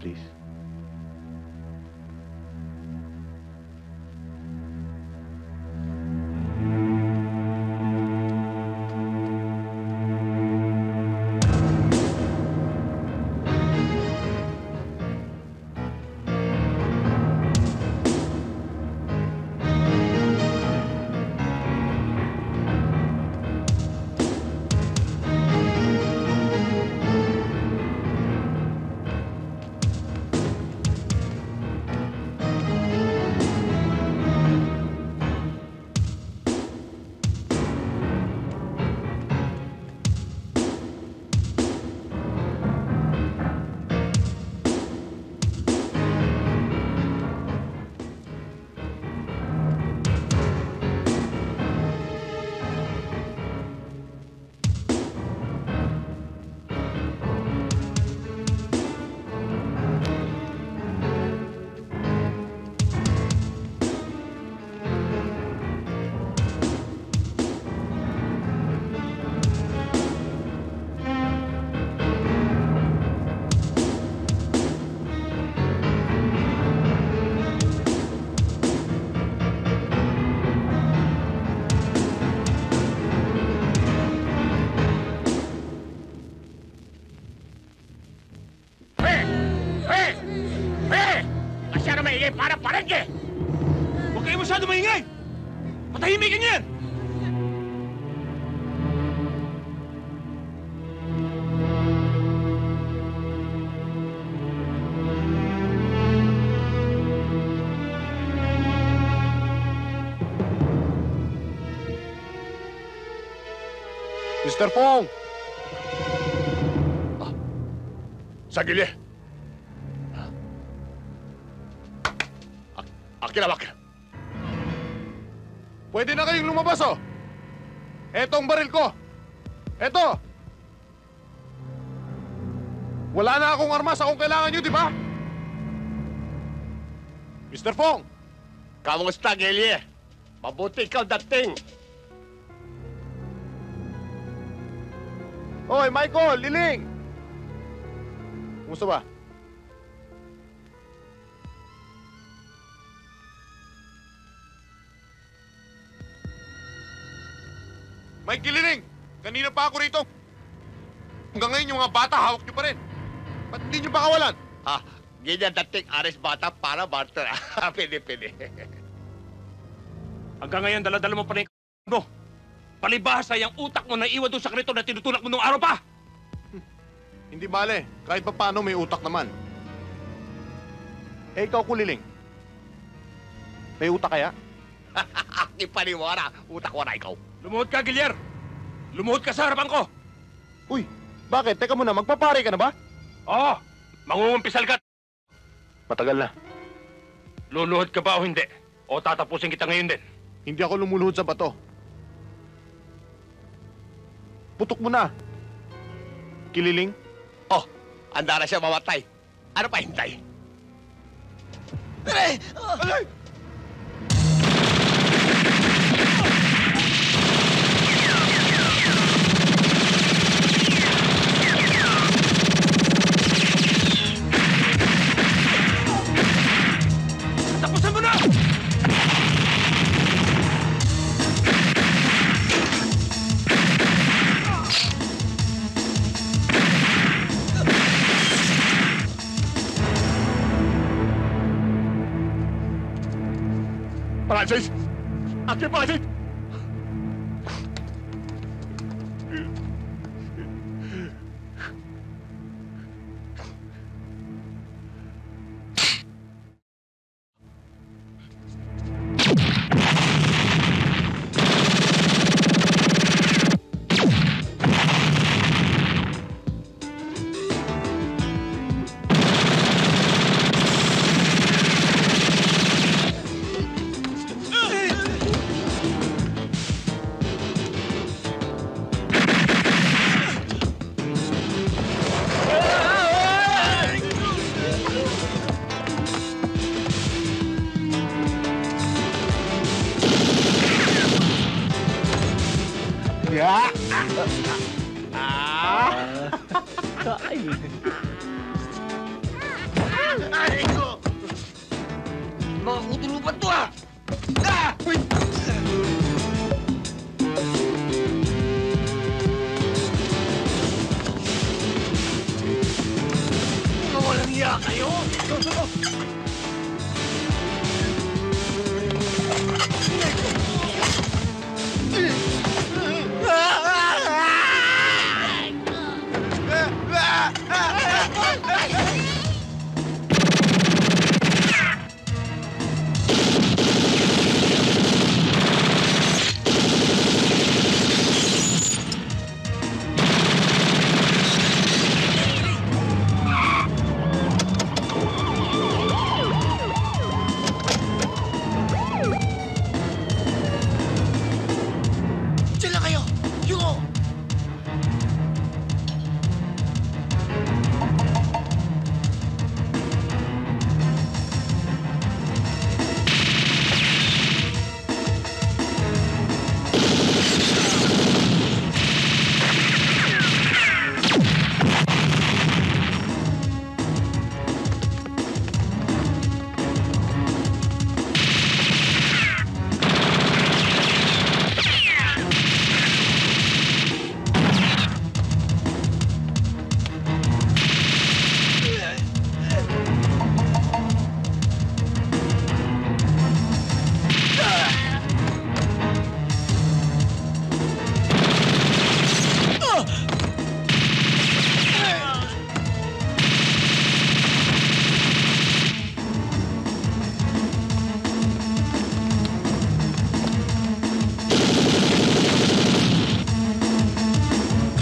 Please. maingay para palengke! Huwag kayo masyado maingay! Patahimikin niyo yan! Mr. Pong! Sagili! Akinawak! Pwede na kayong lumabas, oh! Etong baril ko! Eto! Wala na akong armas. Akong kailangan nyo, di ba? Mr. Fong! Kamusta, Gilyer? Mabuti ikaw dating. Hoy, Michael! Liling! Kumusta ba? Mike Gililing! Kanina pa ako rito. Hanggang ngayon yung mga bata, hawak nyo pa rin. Ba't hindi nyo ba kawalan? Ganyan dating aris bata para barter. Pwede. Hanggang ngayon, dala-dala mo pa rin yung mo. Palibhasa yung utak mo na iwan doon sa krito na tinutulak mo nung araw pa! Hindi bale. Kahit pa paano may utak naman. Eh, ikaw, Kuliling. May utak kaya? Di paniwara. Utak wala ikaw. Lumuhod ka, Gilyer! Lumuhod ka sa harapan ko! Uy, bakit? Teka muna, magpapare ka na ba? Oo! Mangungumpisal ka! Matagal na. Luluhod ka ba o hindi? O tatapusin kita ngayon din? Hindi ako lumuluhod sa bato. Putok mo na. Kililing? Oh, handa na siya mamatay. Ano pa hintay? Alay! Tapusin mo na! Francis! Aki, Francis! Ay, ko! Mga kutulupan to, ah! Mga walang iya kayo! Sila kayo! Yung!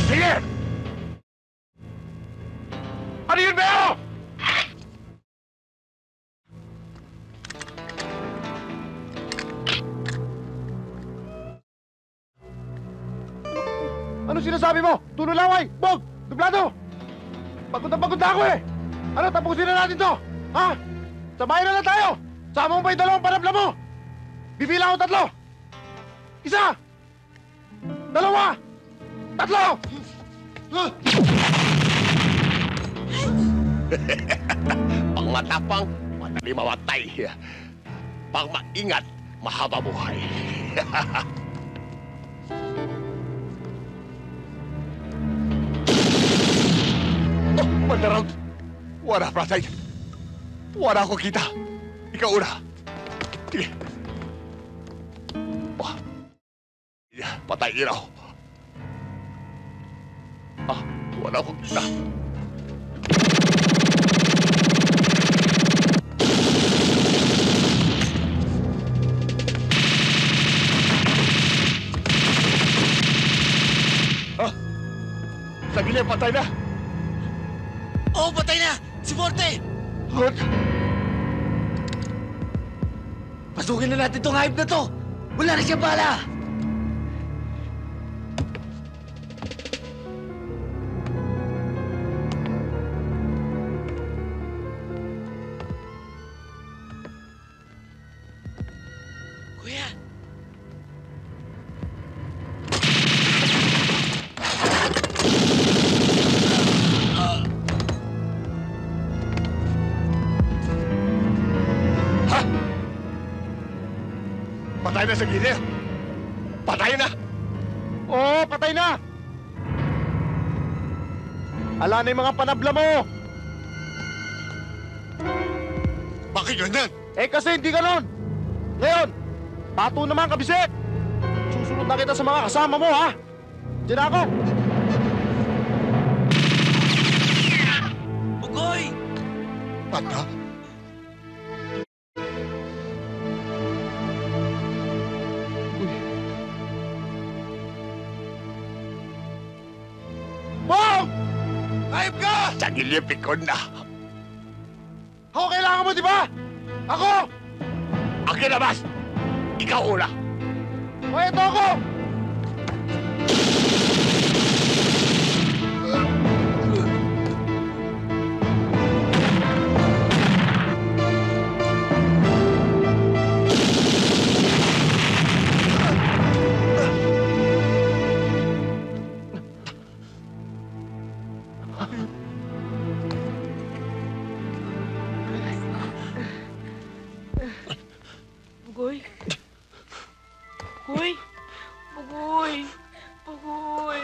Sige! Ano yun, Beo? Ano sinasabi mo? Tunolaway! Bog! Dublado! Pagod na ako eh! Ano, tapusin na natin to! Ha? Samahin na lang tayo! Sama mo ba yung dalawang panabla mo? Bibilang ako 3! Isa! 2! 3! Pang matapang, madali mamatay. Pang maingat, mahaba buhay. Oh, Mandaram! Wala, Prasay. Wala ako kita. Ikaw una. Sige. Oh. Patay ilaw. Ah, wala akong kita. Ah, sa gilid, patay na. Oo, patay na! Si Forte! Good. Pasukin na natin tong hype na to! Wala na siyang bala! Kuya! Patay na sa gilid. Patay na. Oo, patay na! Ala na yung mga panabla mo! Bakit ganyan? Eh kasi hindi ganon! Ngayon, pato naman kabisik! Susunod na kita sa mga kasama mo, ha? Diyan na ako! Bugoy! Panda? Bong! Ayop ka! Sa gilid, pikon na. Ako kailangan mo, di ba? Ako! Akin na, Bas! Ikaw una. O, eto ako! Bugoy. Bugoy. Bugoy. Bugoy.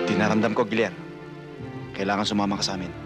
Tinaramdam ko, Giler. Kailangan sumama ka sa amin.